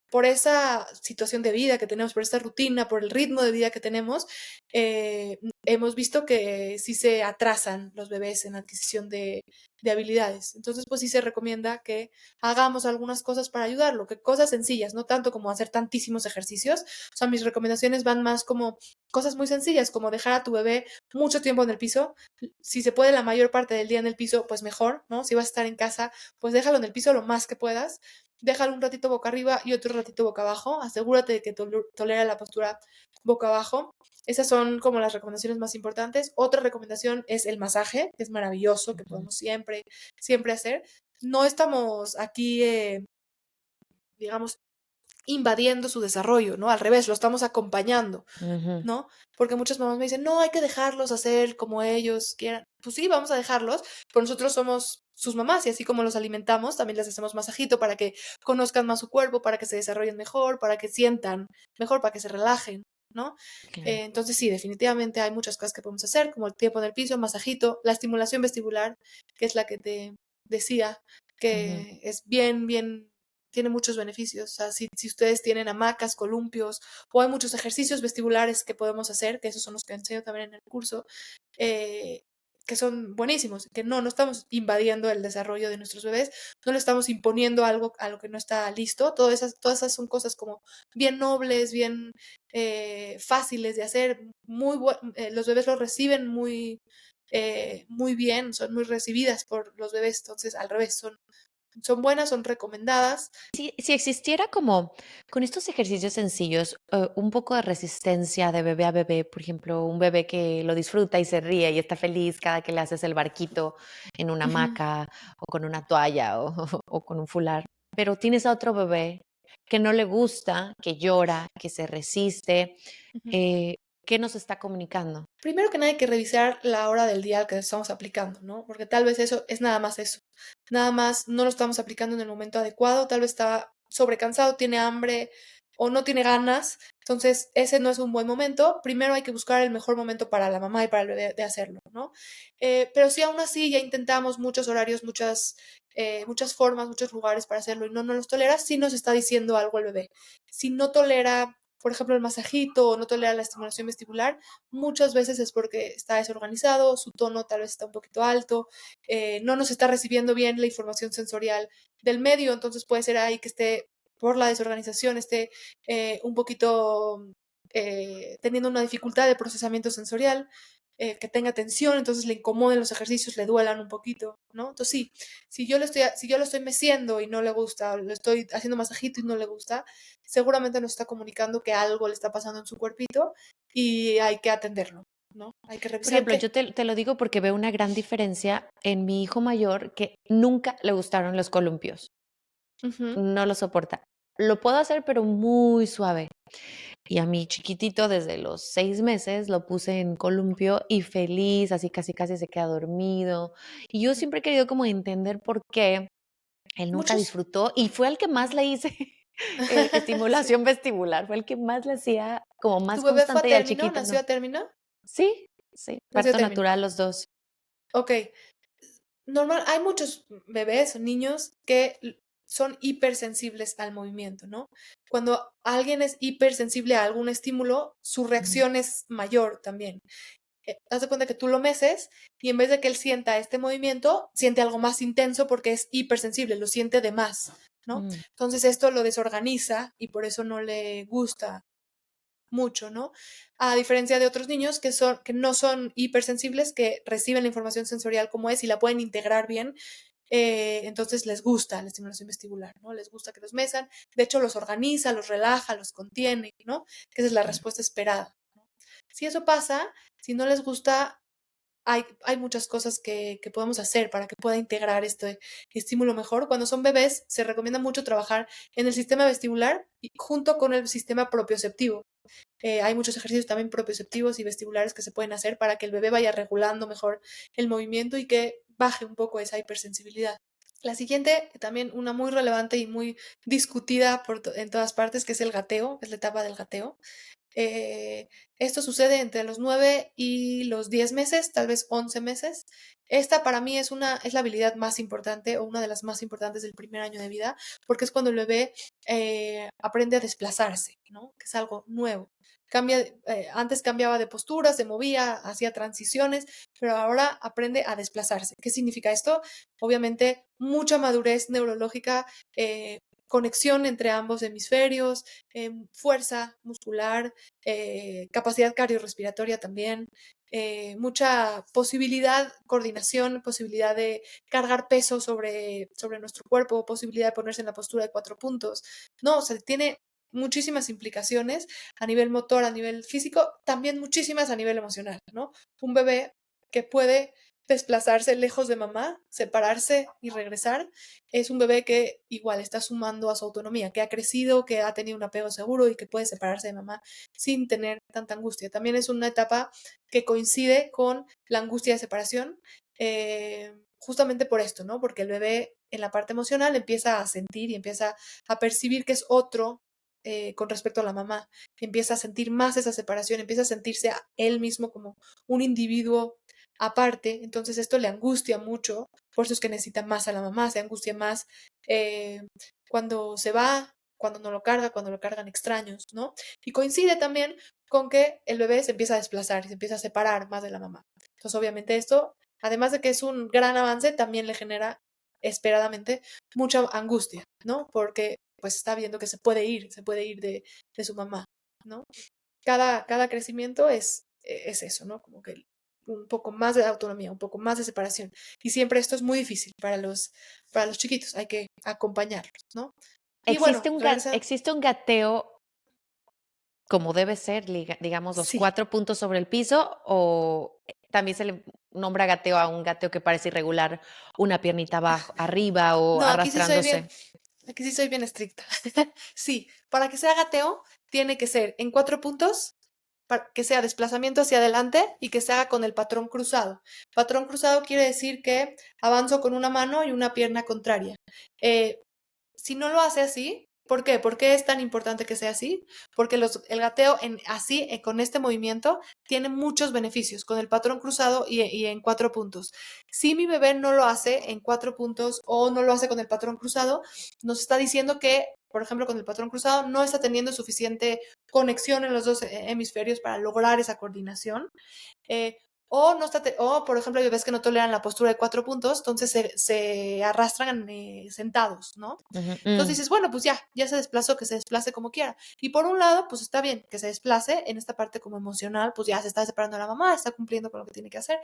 por esa situación de vida que tenemos, por esta rutina, por el ritmo de vida que tenemos, hemos visto que sí se atrasan los bebés en la adquisición de habilidades. Entonces, pues sí se recomienda que hagamos algunas cosas para ayudarlo, que cosas sencillas, no tanto como hacer tantísimos ejercicios. O sea, mis recomendaciones van más como cosas muy sencillas, como dejar a tu bebé mucho tiempo en el piso. Si se puede la mayor parte del día en el piso, pues mejor, ¿no? Si vas a estar en casa, pues déjalo en el piso lo más que puedas. Déjalo un ratito boca arriba y otro ratito boca abajo. Asegúrate de que tolera la postura boca abajo. Esas son como las recomendaciones más importantes. Otra recomendación es el masaje, que es maravilloso, que Ujú, podemos siempre, siempre hacer. No estamos aquí, digamos, invadiendo su desarrollo, ¿no? Al revés, lo estamos acompañando, ujú, ¿no? Porque muchas mamás me dicen, no, hay que dejarlos hacer como ellos quieran. Pues sí, vamos a dejarlos, pero nosotros somos sus mamás y así como los alimentamos, también les hacemos masajito para que conozcan más su cuerpo, para que se desarrollen mejor, para que sientan mejor, para que se relajen, ¿no? claro. Entonces sí, definitivamente hay muchas cosas que podemos hacer, como el tiempo en el piso, masajito, la estimulación vestibular, que es la que te decía, Ujú, que es bien, bien, tiene muchos beneficios. O sea, si ustedes tienen hamacas, columpios, o hay muchos ejercicios vestibulares que podemos hacer, que esos son los que enseño también en el curso, eh, que son buenísimos, que no estamos invadiendo el desarrollo de nuestros bebés, no le estamos imponiendo algo a lo que no está listo. Todas esas son cosas como bien nobles, bien fáciles de hacer, los bebés lo reciben muy bien, son muy recibidas por los bebés, entonces al revés, son buenas, son recomendadas. Si existiera como con estos ejercicios sencillos, un poco de resistencia de bebé a bebé, por ejemplo, un bebé que lo disfruta y se ríe y está feliz cada que le haces el barquito en una Ujú, hamaca o con una toalla o, o con un fular, pero tienes a otro bebé que no le gusta, que llora, que se resiste, ujú. eh, ¿qué nos está comunicando? Primero que nada hay que revisar la hora del día al que estamos aplicando, ¿no? Porque tal vez eso es nada más eso. Nada más no lo estamos aplicando en el momento adecuado, tal vez está sobrecansado, tiene hambre o no tiene ganas. Entonces, ese no es un buen momento. Primero hay que buscar el mejor momento para la mamá y para el bebé de hacerlo, ¿no? Pero si aún así ya intentamos muchos horarios, muchas formas, muchos lugares para hacerlo y no nos los tolera, sí nos está diciendo algo el bebé. Si no tolera por ejemplo, el masajito o no tolera la estimulación vestibular, muchas veces es porque está desorganizado, su tono tal vez está un poquito alto, no nos está recibiendo bien la información sensorial del medio, entonces puede ser ahí que esté por la desorganización, esté un poquito teniendo una dificultad de procesamiento sensorial, que tenga tensión, entonces le incomoden los ejercicios, le duelan un poquito, ¿no? Entonces sí, si yo lo estoy meciendo y no le gusta, o lo estoy haciendo masajito y no le gusta, seguramente nos está comunicando que algo le está pasando en su cuerpito y hay que atenderlo, ¿no? Hay que Por revisar ejemplo, qué. yo te lo digo porque veo una gran diferencia en mi hijo mayor que nunca le gustaron los columpios, Ujú. no lo soporta. Lo puedo hacer, pero muy suave. Y a mi chiquitito desde los 6 meses lo puse en columpio y feliz, así casi casi se queda dormido. Y yo siempre he querido como entender por qué él nunca Muchos. disfrutó y fue al que más le hice, Sí. estimulación vestibular, fue el que más le hacía como ¿Tu más bebé fue a constante y al término? chiquito ¿Nació no. a término? Sí, sí, Nació a parto término. natural los 2. Ok. Normal, hay muchos bebés o niños que son hipersensibles al movimiento, ¿no? Cuando alguien es hipersensible a algún estímulo, su Ujú, reacción es mayor también. Haz de cuenta que tú lo meces y en vez de que él sienta este movimiento, siente algo más intenso porque es hipersensible, lo siente de más, ¿no? mm, Entonces esto lo desorganiza y por eso no le gusta mucho, ¿no? A diferencia de otros niños que no son hipersensibles, que reciben la información sensorial como es y la pueden integrar bien, entonces les gusta la estimulación vestibular, ¿no? Les gusta que los mesan, de hecho los organiza, los relaja, los contiene, ¿no? Que esa es la claro. respuesta esperada, ¿no? Si eso pasa, si no les gusta, hay muchas cosas que podemos hacer para que pueda integrar este estímulo mejor. Cuando son bebés, se recomienda mucho trabajar en el sistema vestibular y junto con el sistema propioceptivo. Hay muchos ejercicios también propioceptivos y vestibulares que se pueden hacer para que el bebé vaya regulando mejor el movimiento y que baje un poco esa hipersensibilidad. La siguiente, también una muy relevante y muy discutida en todas partes, que es el gateo, es la etapa del gateo. Eh, Esto sucede entre los 9 y los 10 meses, tal vez 11 meses. Esta para mí es la habilidad más importante o una de las más importantes del primer año de vida, porque es cuando el bebé aprende a desplazarse, ¿no? Que es algo nuevo. Antes cambiaba de postura, se movía, hacía transiciones, pero ahora aprende a desplazarse. ¿Qué significa esto? Obviamente, mucha madurez neurológica, conexión entre ambos hemisferios, fuerza muscular, capacidad cardiorrespiratoria también, mucha posibilidad, coordinación, posibilidad de cargar peso sobre nuestro cuerpo, posibilidad de ponerse en la postura de 4 puntos. No, o sea, tiene muchísimas implicaciones a nivel motor, a nivel físico, también muchísimas a nivel emocional, ¿no? Un bebé que puede desplazarse lejos de mamá, separarse y regresar, es un bebé que igual está sumando a su autonomía, que ha crecido, que ha tenido un apego seguro y que puede separarse de mamá sin tener tanta angustia. También es una etapa que coincide con la angustia de separación, justamente por esto, ¿no? Porque el bebé en la parte emocional empieza a sentir y empieza a percibir que es otro con respecto a la mamá, empieza a sentir más esa separación, empieza a sentirse a él mismo como un individuo aparte, entonces esto le angustia mucho, por eso es que necesita más a la mamá, se angustia más eh, cuando se va, cuando no lo carga, cuando lo cargan extraños, ¿no? Y coincide también con que el bebé se empieza a desplazar y se empieza a separar más de la mamá. Entonces, obviamente esto, además de que es un gran avance, también le genera esperadamente mucha angustia, ¿no? Porque pues está viendo que se puede ir de su mamá, ¿no? Cada crecimiento es eso, ¿no? Como que un poco más de autonomía, un poco más de separación. Y siempre esto es muy difícil para los chiquitos, hay que acompañarlos, ¿no? Y bueno, regresa, Existe un gateo como debe ser, digamos, los sí, 4 puntos sobre el piso, o también se le nombra gateo a un gateo que parece irregular, una piernita abajo arriba o no, arrastrándose? aquí sí soy bien estricta. Sí, para que sea gateo, tiene que ser en 4 puntos, que sea desplazamiento hacia adelante y que se haga con el patrón cruzado. Patrón cruzado quiere decir que avanzo con una mano y una pierna contraria. Eh, si no lo hace así, ¿por qué? ¿Por qué es tan importante que sea así? Porque el gateo así, con este movimiento, tiene muchos beneficios, con el patrón cruzado y en 4 puntos. Si mi bebé no lo hace en 4 puntos o no lo hace con el patrón cruzado, nos está diciendo que por ejemplo, con el patrón cruzado, no está teniendo suficiente conexión en los dos hemisferios para lograr esa coordinación. Eh, o, no está o, por ejemplo, hay bebés que no toleran la postura de 4 puntos, entonces se arrastran sentados, ¿no? Ujú, Entonces dices, bueno, pues ya se desplazó, que se desplace como quiera. Y por un lado, pues está bien que se desplace en esta parte como emocional, pues ya se está separando de la mamá, está cumpliendo con lo que tiene que hacer,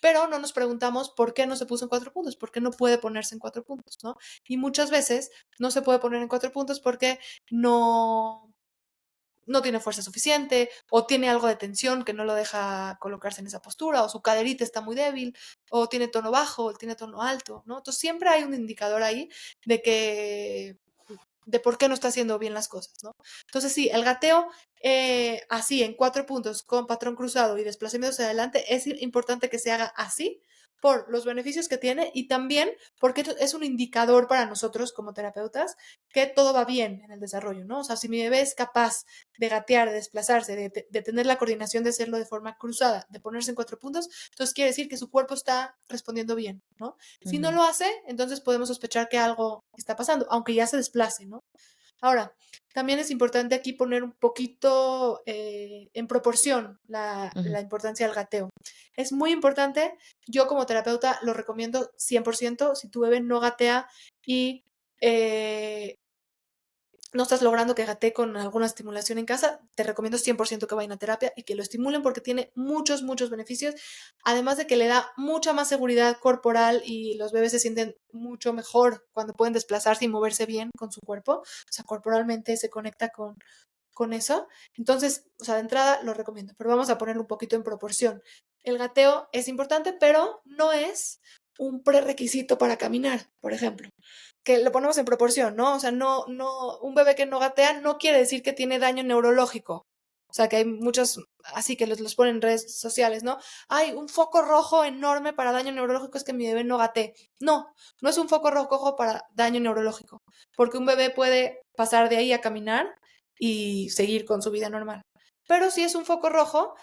pero no nos preguntamos por qué no se puso en 4 puntos, por qué no puede ponerse en 4 puntos, ¿no? Y muchas veces no se puede poner en 4 puntos porque no tiene fuerza suficiente o tiene algo de tensión que no lo deja colocarse en esa postura o su caderita está muy débil o tiene tono bajo o tiene tono alto, ¿no? Entonces siempre hay un indicador ahí de por qué no está haciendo bien las cosas, ¿no? Entonces sí, el gateo así en 4 puntos con patrón cruzado y desplazamiento hacia adelante es importante que se haga así por los beneficios que tiene y también porque es un indicador para nosotros como terapeutas que todo va bien en el desarrollo, ¿no? O sea, si mi bebé es capaz de gatear, de desplazarse, de tener la coordinación de hacerlo de forma cruzada, de ponerse en 4 puntos, entonces quiere decir que su cuerpo está respondiendo bien, ¿no? Si no ujú, lo hace, entonces podemos sospechar que algo está pasando, aunque ya se desplace, ¿no? Ahora, también es importante aquí poner un poquito en proporción ujú. la importancia del gateo. Es muy importante, yo como terapeuta lo recomiendo 100%, si tu bebé no gatea y eh, no estás logrando que gatee con alguna estimulación en casa, te recomiendo 100% que vayan a terapia y que lo estimulen porque tiene muchos, muchos beneficios, además de que le da mucha más seguridad corporal y los bebés se sienten mucho mejor cuando pueden desplazarse y moverse bien con su cuerpo, o sea, corporalmente se conecta con eso. Entonces, o sea, de entrada lo recomiendo, pero vamos a ponerlo un poquito en proporción. El gateo es importante, pero no es un prerequisito para caminar, por ejemplo. Que lo ponemos en proporción, ¿no? O sea, un bebé que no gatea no quiere decir que tiene daño neurológico. O sea, que hay muchos, así que los ponen en redes sociales, ¿no? Hay un foco rojo enorme para daño neurológico, es que mi bebé no gatee. No, no es un foco rojo para daño neurológico, porque un bebé puede pasar de ahí a caminar y seguir con su vida normal. Pero si es un foco rojo,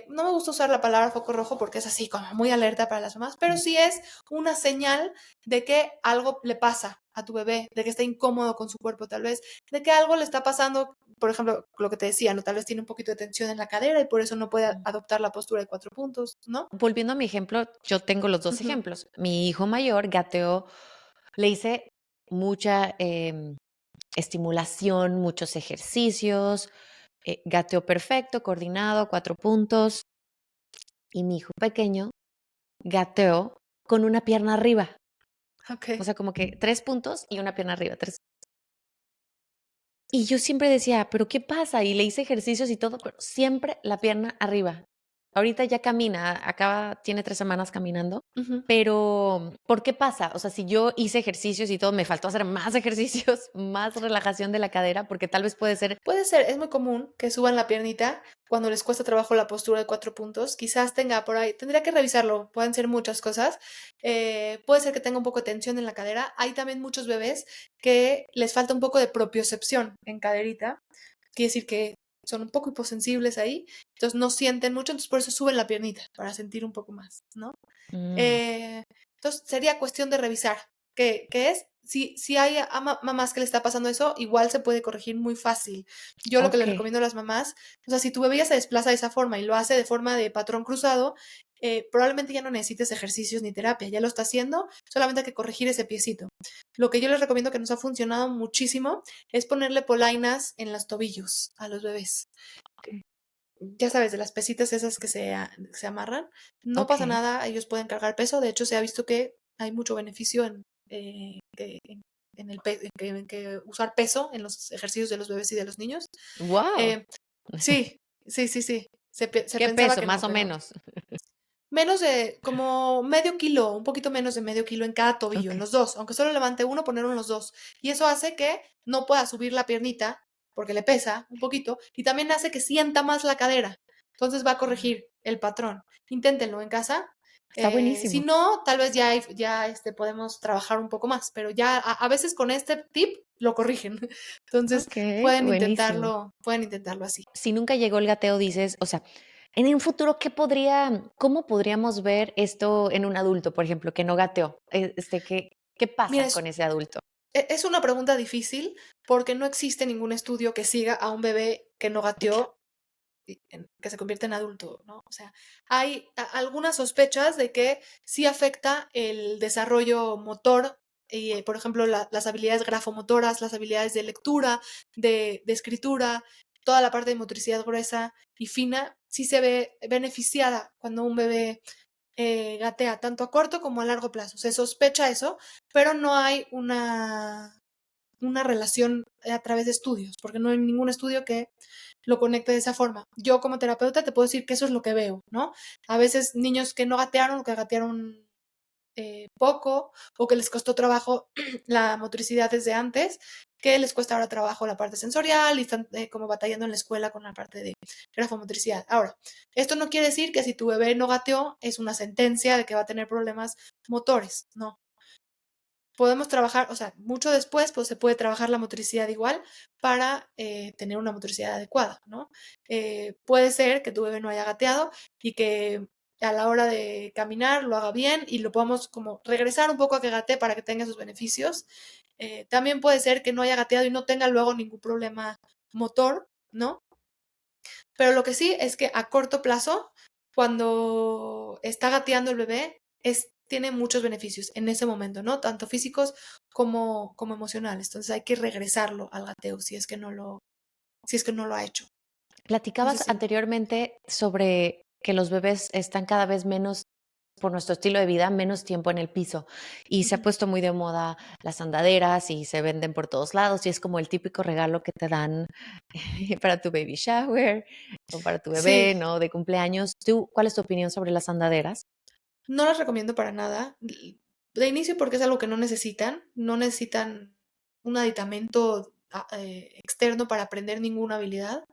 no me gusta usar la palabra foco rojo porque es así como muy alerta para las mamás, pero sí es una señal de que algo le pasa a tu bebé, de que está incómodo con su cuerpo tal vez, de que algo le está pasando, por ejemplo, lo que te decía, ¿no? Tal vez tiene un poquito de tensión en la cadera y por eso no puede adoptar la postura de 4 puntos, ¿no? Volviendo a mi ejemplo, yo tengo los dos Ujú. ejemplos. Mi hijo mayor gateó, le hice mucha estimulación, muchos ejercicios, gateó perfecto, coordinado, 4 puntos. Y mi hijo pequeño gateó con una pierna arriba. Ok. O sea, como que 3 puntos y una pierna arriba. Y yo siempre decía, ¿pero qué pasa? Y le hice ejercicios y todo, pero siempre la pierna arriba. Ahorita ya camina, tiene 3 semanas caminando, Ujú. pero ¿por qué pasa? O sea, si yo hice ejercicios y todo, me faltó hacer más ejercicios, más relajación de la cadera, porque tal vez puede ser. Puede ser, es muy común que suban la piernita cuando les cuesta trabajo la postura de 4 puntos. Quizás tenga por ahí, tendría que revisarlo, pueden ser muchas cosas. Puede ser que tenga un poco de tensión en la cadera. Hay también muchos bebés que les falta un poco de propiocepción en caderita. Quiere decir que son un poco hiposensibles ahí, entonces no sienten mucho, entonces por eso suben la piernita, para sentir un poco más, ¿no? Mm, Eh, entonces sería cuestión de revisar qué es. Si hay mamás que le está pasando eso, igual se puede corregir muy fácil. Yo lo que les okey. recomiendo a las mamás, o sea, si tu bebé ya se desplaza de esa forma y lo hace de forma de patrón cruzado, probablemente ya no necesites ejercicios ni terapia, ya lo está haciendo, solamente hay que corregir ese piecito. Lo que yo les recomiendo que nos ha funcionado muchísimo es ponerle polainas en los tobillos a los bebés. Ya sabes, de las pesitas esas que se amarran, no pasa Okey. nada, ellos pueden cargar peso, de hecho se ha visto que hay mucho beneficio en que usar peso en los ejercicios de los bebés y de los niños. Guau. Eh, sí, sí, sí, sí, se ¿Qué pensaba peso, que no, más o pero menos? menos de como medio kilo, un poquito menos de medio kilo en cada tobillo, en Okey. los dos, aunque solo levante uno, ponerlo en los dos. Y eso hace que no pueda subir la piernita porque le pesa un poquito y también hace que sienta más la cadera. Entonces va a corregir el patrón. Inténtenlo en casa. Está Si buenísimo. no, tal vez ya podemos trabajar un poco más, pero ya a veces con este tip lo corrigen. Entonces Okey, buenísimo. pueden intentarlo así. Si nunca llegó el gateo, dices, o sea, en un futuro, cómo podríamos ver esto en un adulto, por ejemplo, que no gateó? ¿Qué Mira, pasa con ese adulto? Es una pregunta difícil porque no existe ningún estudio que siga a un bebé que no gateó que se convierte en adulto, ¿no? O sea, hay algunas sospechas de que sí afecta el desarrollo motor y, por ejemplo, las habilidades grafomotoras, las habilidades de lectura, de escritura, toda la parte de motricidad gruesa y fina, sí se ve beneficiada cuando un bebé gatea tanto a corto como a largo plazo. Se sospecha eso, pero no hay una relación a través de estudios, porque no hay ningún estudio que lo conecte de esa forma. Yo como terapeuta te puedo decir que eso es lo que veo, ¿no? A veces niños que no gatearon o que gatearon poco o que les costó trabajo la motricidad desde antes, que les cuesta ahora trabajo la parte sensorial y están como batallando en la escuela con la parte de grafomotricidad. Ahora, esto no quiere decir que si tu bebé no gateó es una sentencia de que va a tener problemas motores, no. Podemos trabajar, o sea, mucho después, pues se puede trabajar la motricidad igual para tener una motricidad adecuada, ¿no? Puede ser que tu bebé no haya gateado y que a la hora de caminar lo haga bien y lo podamos como regresar un poco a que gatee para que tenga sus beneficios. También puede ser que no haya gateado y no tenga luego ningún problema motor, ¿no? Pero lo que sí es que a corto plazo, cuando está gateando el bebé, tiene muchos beneficios en ese momento, ¿no? Tanto físicos como emocionales. Entonces hay que regresarlo al gateo si es que no lo ha hecho. Entonces Platicabas sí. anteriormente sobre que los bebés están cada vez menos, por nuestro estilo de vida, menos tiempo en el piso. Y se ha Ujú. puesto muy de moda las andaderas y se venden por todos lados y es como el típico regalo que te dan para tu baby shower o para tu Sí, bebé, ¿no? De cumpleaños. ¿Tú, cuál es tu opinión sobre las andaderas? no las recomiendo para nada. De inicio porque es algo que no necesitan un aditamento externo para aprender ninguna habilidad.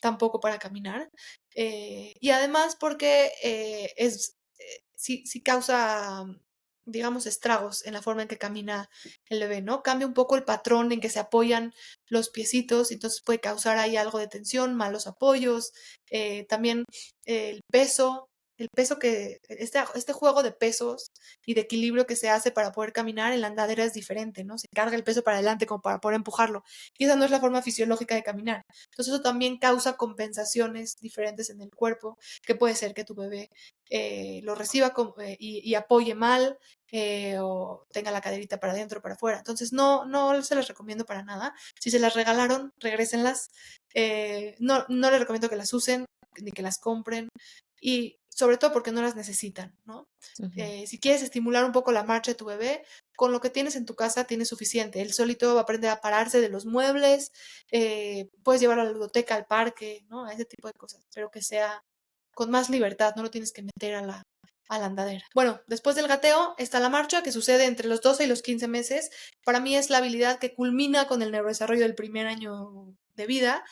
Tampoco para caminar. Y además porque sí causa, digamos, estragos en la forma en que camina el bebé, ¿no? Cambia un poco el patrón en que se apoyan los piecitos, entonces puede causar ahí algo de tensión, malos apoyos, también el peso. El peso este juego de pesos y de equilibrio que se hace para poder caminar en la andadera es diferente, ¿no? Se carga el peso para adelante como para poder empujarlo. Y esa no es la forma fisiológica de caminar. Entonces eso también causa compensaciones diferentes en el cuerpo, que puede ser que tu bebé lo reciba y apoye mal o tenga la caderita para adentro o para afuera. Entonces no se las recomiendo para nada. Si se las regalaron, regrésenlas. No les recomiendo que las usen ni que las compren y sobre todo porque no las necesitan, ¿no? Ujú. Si quieres estimular un poco la marcha de tu bebé, con lo que tienes en tu casa tienes suficiente. Él solito va a aprender a pararse de los muebles, puedes llevarlo a la biblioteca, al parque, ¿no? A ese tipo de cosas, pero que sea con más libertad, no lo tienes que meter a la andadera. Bueno, después del gateo está la marcha, que sucede entre los 12 y los 15 meses. Para mí es la habilidad que culmina con el neurodesarrollo del primer año de vida.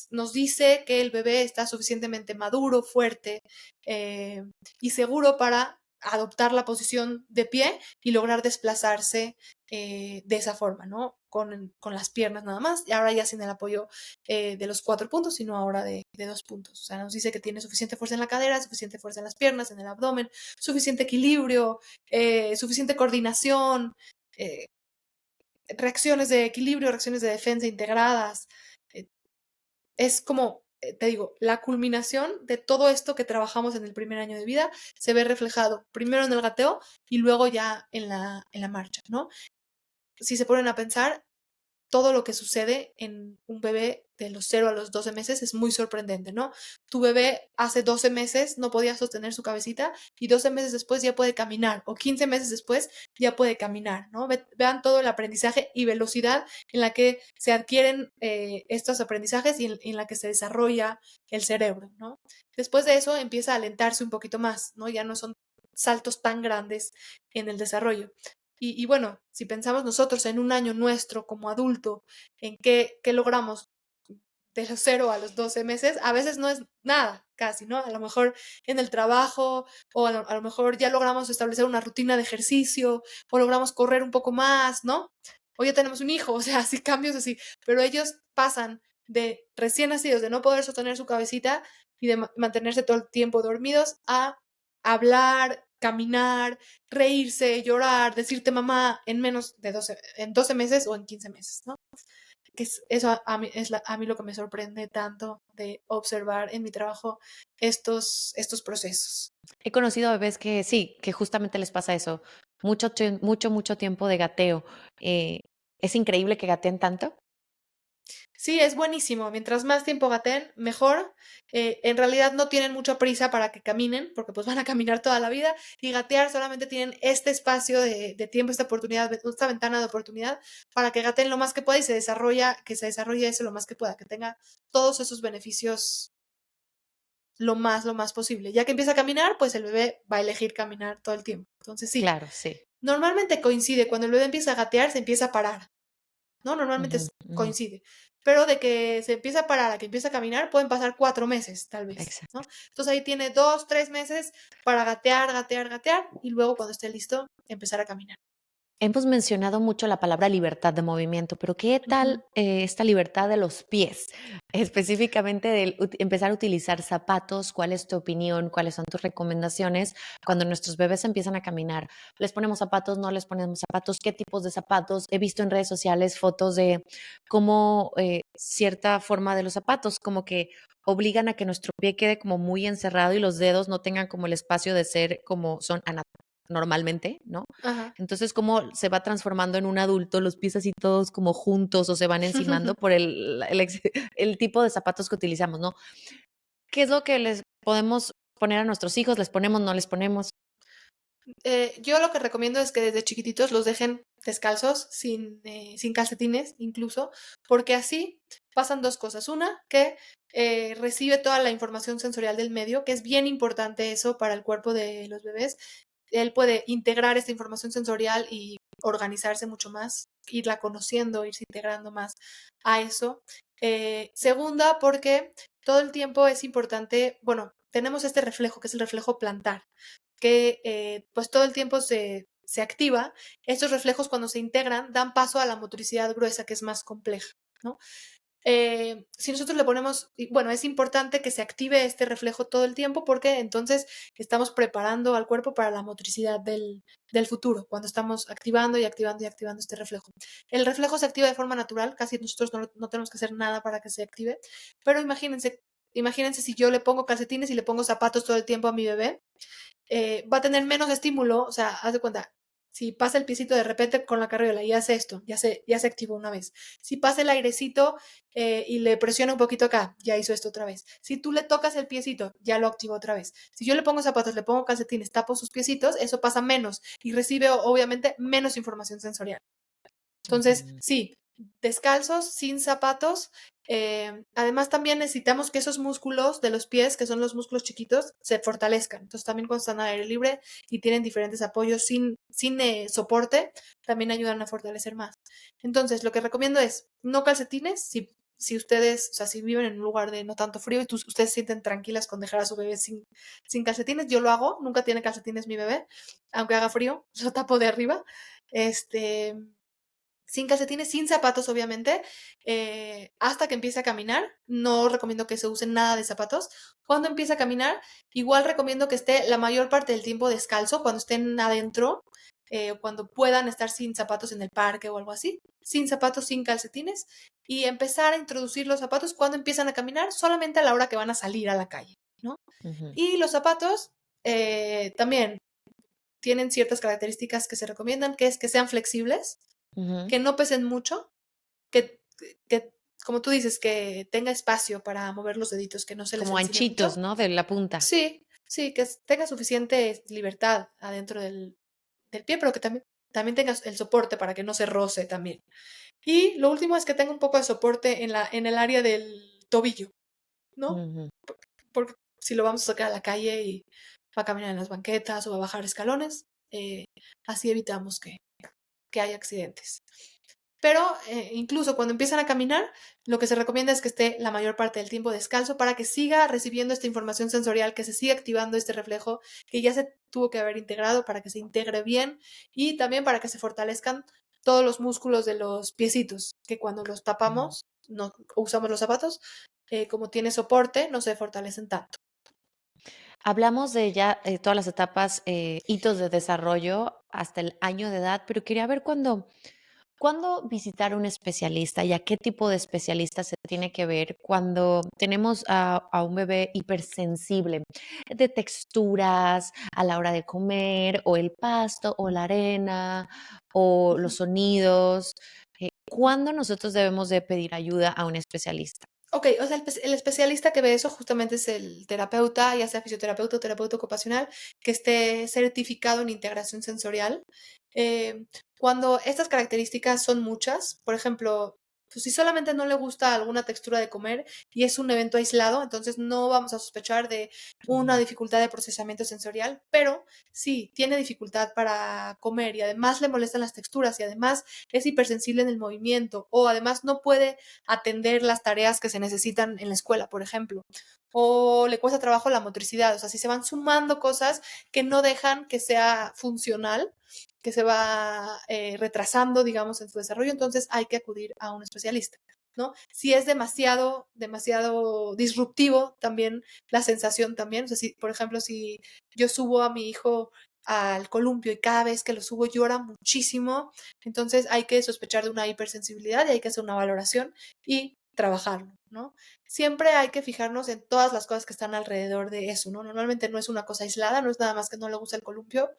Nos dice que el bebé está suficientemente maduro, fuerte eh, y seguro para adoptar la posición de pie y lograr desplazarse de esa forma, ¿no? Con las piernas nada más, y ahora ya sin el apoyo de los 4 puntos, sino ahora de 2 puntos. O sea, nos dice que tiene suficiente fuerza en la cadera, suficiente fuerza en las piernas, en el abdomen, suficiente equilibrio, suficiente coordinación, eh, reacciones de equilibrio, reacciones de defensa integradas. Eh, es como, te digo, la culminación de todo esto que trabajamos en el primer año de vida se ve reflejado primero en el gateo y luego ya en la marcha, ¿no? Si se ponen a pensar, todo lo que sucede en un bebé de los 0 a los 12 meses es muy sorprendente, ¿no? Tu bebé hace 12 meses no podía sostener su cabecita y 12 meses después ya puede caminar o 15 meses después ya puede caminar, ¿no? Vean todo el aprendizaje y velocidad en la que se adquieren estos aprendizajes y en la que se desarrolla el cerebro, ¿no? Después de eso empieza a alentarse un poquito más, ¿no? Ya no son saltos tan grandes en el desarrollo. Y bueno, si pensamos nosotros en un año nuestro como adulto, en qué logramos de los 0 a los 12 meses, a veces no es nada, casi, ¿no? A lo mejor en el trabajo, o a lo mejor ya logramos establecer una rutina de ejercicio, o logramos correr un poco más, ¿no? O ya tenemos un hijo, o sea, así cambios así. Pero ellos pasan de recién nacidos, de no poder sostener su cabecita y de mantenerse todo el tiempo dormidos, a hablar, caminar, reírse, llorar, decirte mamá en menos de 12 meses o en 15 meses, ¿no? Que eso a mí es a mí lo que me sorprende tanto de observar en mi trabajo estos procesos. He conocido bebés que sí, que justamente les pasa eso, mucho tiempo de gateo. Eh, ¿Es increíble que gateen tanto? Sí, es buenísimo. Mientras más tiempo gateen, mejor. En realidad no tienen mucha prisa para que caminen, porque pues van a caminar toda la vida. Y gatear solamente tienen este espacio de tiempo, esta oportunidad, esta ventana de oportunidad para que gateen lo más que pueda y que se desarrolle eso lo más que pueda, que tenga todos esos beneficios lo más posible. Ya que empieza a caminar, pues el bebé va a elegir caminar todo el tiempo. Entonces sí, Claro, sí. normalmente coincide. Cuando el bebé empieza a gatear, se empieza a parar. ¿No? Normalmente Ujú, ujú. coincide. Pero de que se empieza a parar a que empieza a caminar, pueden pasar 4 meses, tal vez, Exacto. ¿no? Entonces ahí tiene 2, 3 meses para gatear, gatear, gatear, y luego cuando esté listo, empezar a caminar. Hemos mencionado mucho la palabra libertad de movimiento, pero ¿qué Ujú. tal, esta libertad de los pies? Específicamente del empezar a utilizar zapatos, ¿cuál es tu opinión? ¿Cuáles son tus recomendaciones cuando nuestros bebés empiezan a caminar? ¿Les ponemos zapatos, no les ponemos zapatos? ¿Qué tipos de zapatos? He visto en redes sociales fotos de cómo, cierta forma de los zapatos, como que obligan a que nuestro pie quede como muy encerrado y los dedos no tengan como el espacio de ser como son normalmente, ¿no? Ajá. Entonces, cómo se va transformando en un adulto, los pies así todos como juntos o se van encimando por el tipo de zapatos que utilizamos, ¿no? ¿Qué es lo que les podemos poner a nuestros hijos? ¿Les ponemos, no les ponemos? Yo lo que recomiendo es que desde chiquititos los dejen descalzos, sin calcetines incluso, porque así pasan 2 cosas. Una, que, recibe toda la información sensorial del medio, que es bien importante eso para el cuerpo de los bebés. Él puede integrar esta información sensorial y organizarse mucho más, irla conociendo, irse integrando más a eso. Segunda, porque todo el tiempo es importante, bueno, tenemos este reflejo, que es el reflejo plantar, que pues todo el tiempo se activa. Estos reflejos cuando se integran dan paso a la motricidad gruesa, que es más compleja, ¿no? Si nosotros le ponemos, bueno, es importante que se active este reflejo todo el tiempo porque entonces estamos preparando al cuerpo para la motricidad del futuro, cuando estamos activando y activando y activando este reflejo. El reflejo se activa de forma natural, casi nosotros no tenemos que hacer nada para que se active, pero imagínense si yo le pongo calcetines y le pongo zapatos todo el tiempo a mi bebé, va a tener menos estímulo, o sea, haz de cuenta, si pasa el piecito de repente con la carriola y hace esto, ya se activó una vez. Si pasa el airecito y le presiona un poquito acá, ya hizo esto otra vez. Si tú le tocas el piecito, ya lo activó otra vez. Si yo le pongo zapatos, le pongo calcetines, tapo sus piecitos, eso pasa menos y recibe obviamente menos información sensorial. Entonces, Ujú, sí, descalzos, sin zapatos. Además, también necesitamos que esos músculos de los pies, que son los músculos chiquitos, se fortalezcan. Entonces, también cuando están al aire libre y tienen diferentes apoyos sin soporte, también ayudan a fortalecer más. Entonces, lo que recomiendo es no calcetines, si ustedes, o sea, si viven en un lugar de no tanto frío y ustedes se sienten tranquilas con dejar a su bebé sin calcetines, yo lo hago, nunca tiene calcetines mi bebé, aunque haga frío, lo tapo de arriba. Este, sin calcetines, sin zapatos, obviamente, hasta que empiece a caminar. No recomiendo que se usen nada de zapatos. Cuando empiece a caminar, igual recomiendo que esté la mayor parte del tiempo descalzo, cuando estén adentro, cuando puedan estar sin zapatos en el parque o algo así, sin zapatos, sin calcetines, y empezar a introducir los zapatos cuando empiezan a caminar, solamente a la hora que van a salir a la calle, ¿no? ujú, Y los zapatos también tienen ciertas características que se recomiendan, que es que sean flexibles, ujú. que no pesen mucho, que que, como tú dices, que tenga espacio para mover los deditos, que no se les Como encime anchitos, mucho. ¿no? De la punta. Sí, sí, que tenga suficiente libertad adentro del pie, pero que también tenga el soporte para que no se roce también. Y lo último es que tenga un poco de soporte en el área del tobillo, ¿no? Ujú. Porque si lo vamos a sacar a la calle y va a caminar en las banquetas o va a bajar escalones, así evitamos que haya accidentes. Pero incluso cuando empiezan a caminar, lo que se recomienda es que esté la mayor parte del tiempo descalzo para que siga recibiendo esta información sensorial, que se siga activando este reflejo que ya se tuvo que haber integrado para que se integre bien y también para que se fortalezcan todos los músculos de los piecitos, que cuando los Ujú. tapamos, no usamos los zapatos, como tiene soporte, no se fortalecen tanto. Hablamos de ya todas las etapas, hitos de desarrollo hasta el año de edad, pero quería ver cuándo visitar un especialista y a qué tipo de especialista se tiene que ver cuando tenemos a un bebé hipersensible de texturas a la hora de comer, o el pasto, o la arena, o los Ujú. sonidos. ¿Cuándo nosotros debemos de pedir ayuda a un especialista? Okey, o sea, el especialista que ve eso justamente es el terapeuta, ya sea fisioterapeuta o terapeuta ocupacional, que esté certificado en integración sensorial. Em, Cuando estas características son muchas, por ejemplo, pues, si solamente no le gusta alguna textura de comer y es un evento aislado, entonces no vamos a sospechar de una Ujú, dificultad de procesamiento sensorial, pero si tiene dificultad para comer y además le molestan las texturas y además es hipersensible en el movimiento o además no puede atender las tareas que se necesitan en la escuela, por ejemplo, o le cuesta trabajo la motricidad, o sea, si se van sumando cosas que no dejan que sea funcional, que se va retrasando, digamos, en su desarrollo, entonces hay que acudir a un especialista, ¿no? Si es demasiado, demasiado disruptivo, también la sensación también, o sea, si, por ejemplo, si yo subo a mi hijo al columpio y cada vez que lo subo llora muchísimo, entonces hay que sospechar de una hipersensibilidad y hay que hacer una valoración y trabajarlo, ¿no? Siempre hay que fijarnos en todas las cosas que están alrededor de eso, ¿no? Normalmente no es una cosa aislada, no es nada más que no le gusta el columpio,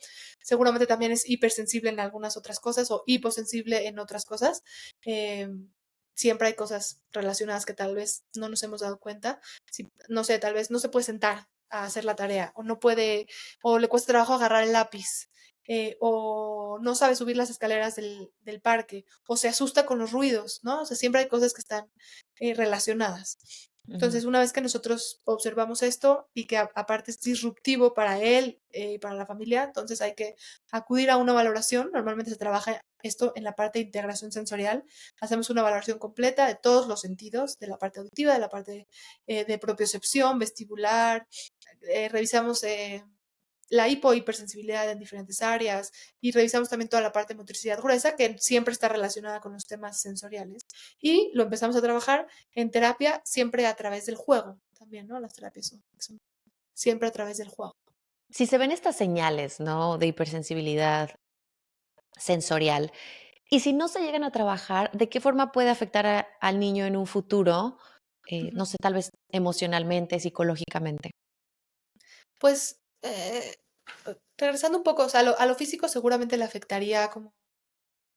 seguramente también es hipersensible en algunas otras cosas o hiposensible en otras cosas. Siempre hay cosas relacionadas que tal vez no nos hemos dado cuenta. Si, no sé, tal vez no se puede sentar a hacer la tarea o no puede, o le cuesta trabajo agarrar el lápiz. O no sabe subir las escaleras del parque, o se asusta con los ruidos, ¿no? O sea, siempre hay cosas que están relacionadas. ujú. Entonces, una vez que nosotros observamos esto y que aparte es disruptivo para él y para la familia, entonces hay que acudir a una valoración. Normalmente se trabaja esto en la parte de integración sensorial. Hacemos una valoración completa de todos los sentidos, de la parte auditiva, de la parte de propiocepción, vestibular. Revisamos la hipersensibilidad en diferentes áreas y revisamos también toda la parte de motricidad gruesa que siempre está relacionada con los temas sensoriales y lo empezamos a trabajar en terapia siempre a través del juego también, ¿no? Las terapias son siempre a través del juego. Si se ven estas señales, ¿no? De hipersensibilidad sensorial, y si no se llegan a trabajar, ¿de qué forma puede afectar al niño en un futuro? Ujú. No sé, tal vez emocionalmente, psicológicamente. Pues regresando un poco, o sea, a lo físico seguramente le afectaría como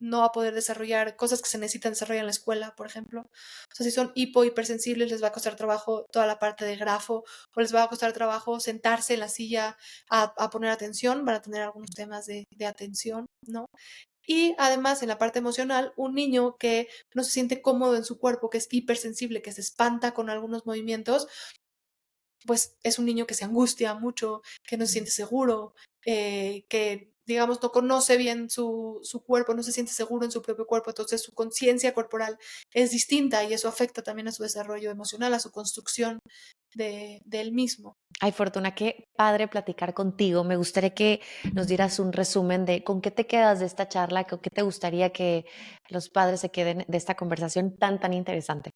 no va a poder desarrollar cosas que se necesitan desarrollar en la escuela, por ejemplo. O sea, si son hipersensibles, les va a costar trabajo toda la parte de grafo, o les va a costar trabajo sentarse en la silla a poner atención, van a tener algunos temas de atención, ¿no? Y además, en la parte emocional, un niño que no se siente cómodo en su cuerpo, que es hipersensible, que se espanta con algunos movimientos, pues es un niño que se angustia mucho, que no se Mm. siente seguro, que digamos no conoce bien su cuerpo, no se siente seguro en su propio cuerpo, entonces su conciencia corporal es distinta y eso afecta también a su desarrollo emocional, a su construcción de él mismo. Ay, Fortuna, qué padre platicar contigo. Me gustaría que nos dieras un resumen de con qué te quedas de esta charla, con qué te gustaría que los padres se queden de esta conversación tan interesante.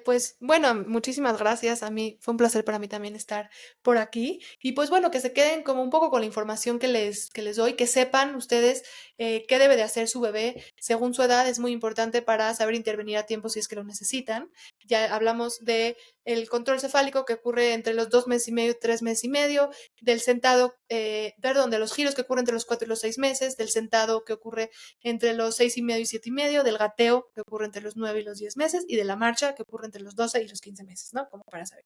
Pues bueno, muchísimas gracias. A mí fue un placer para mí también estar por aquí. Y pues bueno, que se queden como un poco con la información que les doy, que sepan ustedes qué debe de hacer su bebé según su edad. Es muy importante para saber intervenir a tiempo si es que lo necesitan. Ya hablamos de el control cefálico que ocurre entre los 2 meses y medio y 3 meses y medio, del sentado, perdón, de los giros que ocurren entre los 4 y los 6 meses, del sentado que ocurre entre los 6 y medio y 7 y medio, del gateo que ocurre entre los 9 y los 10 meses y de la marcha que ocurre entre los 12 y los 15 meses, ¿no? Como para saber.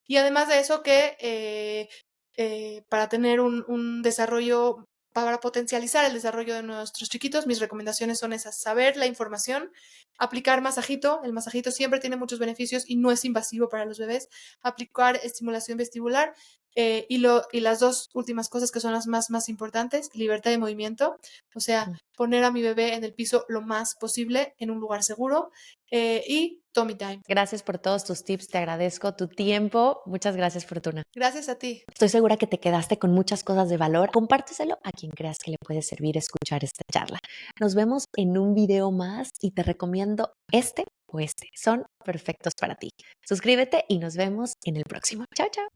Y además de eso que para tener un desarrollo, para potencializar el desarrollo de nuestros chiquitos, mis recomendaciones son esas: saber la información, aplicar masajito, el masajito siempre tiene muchos beneficios y no es invasivo para los bebés, aplicar estimulación vestibular y las dos últimas cosas que son las más importantes, libertad de movimiento, o sea, Mm. poner a mi bebé en el piso lo más posible, en un lugar seguro y tummy time. Gracias por todos tus tips, te agradezco tu tiempo. Muchas gracias, Fortuna. Gracias a ti. Estoy segura que te quedaste con muchas cosas de valor. Compárteselo a quien creas que le puede servir escuchar esta charla. Nos vemos en un video más y te recomiendo este o este. Son perfectos para ti. Suscríbete y nos vemos en el próximo. Chao, chao.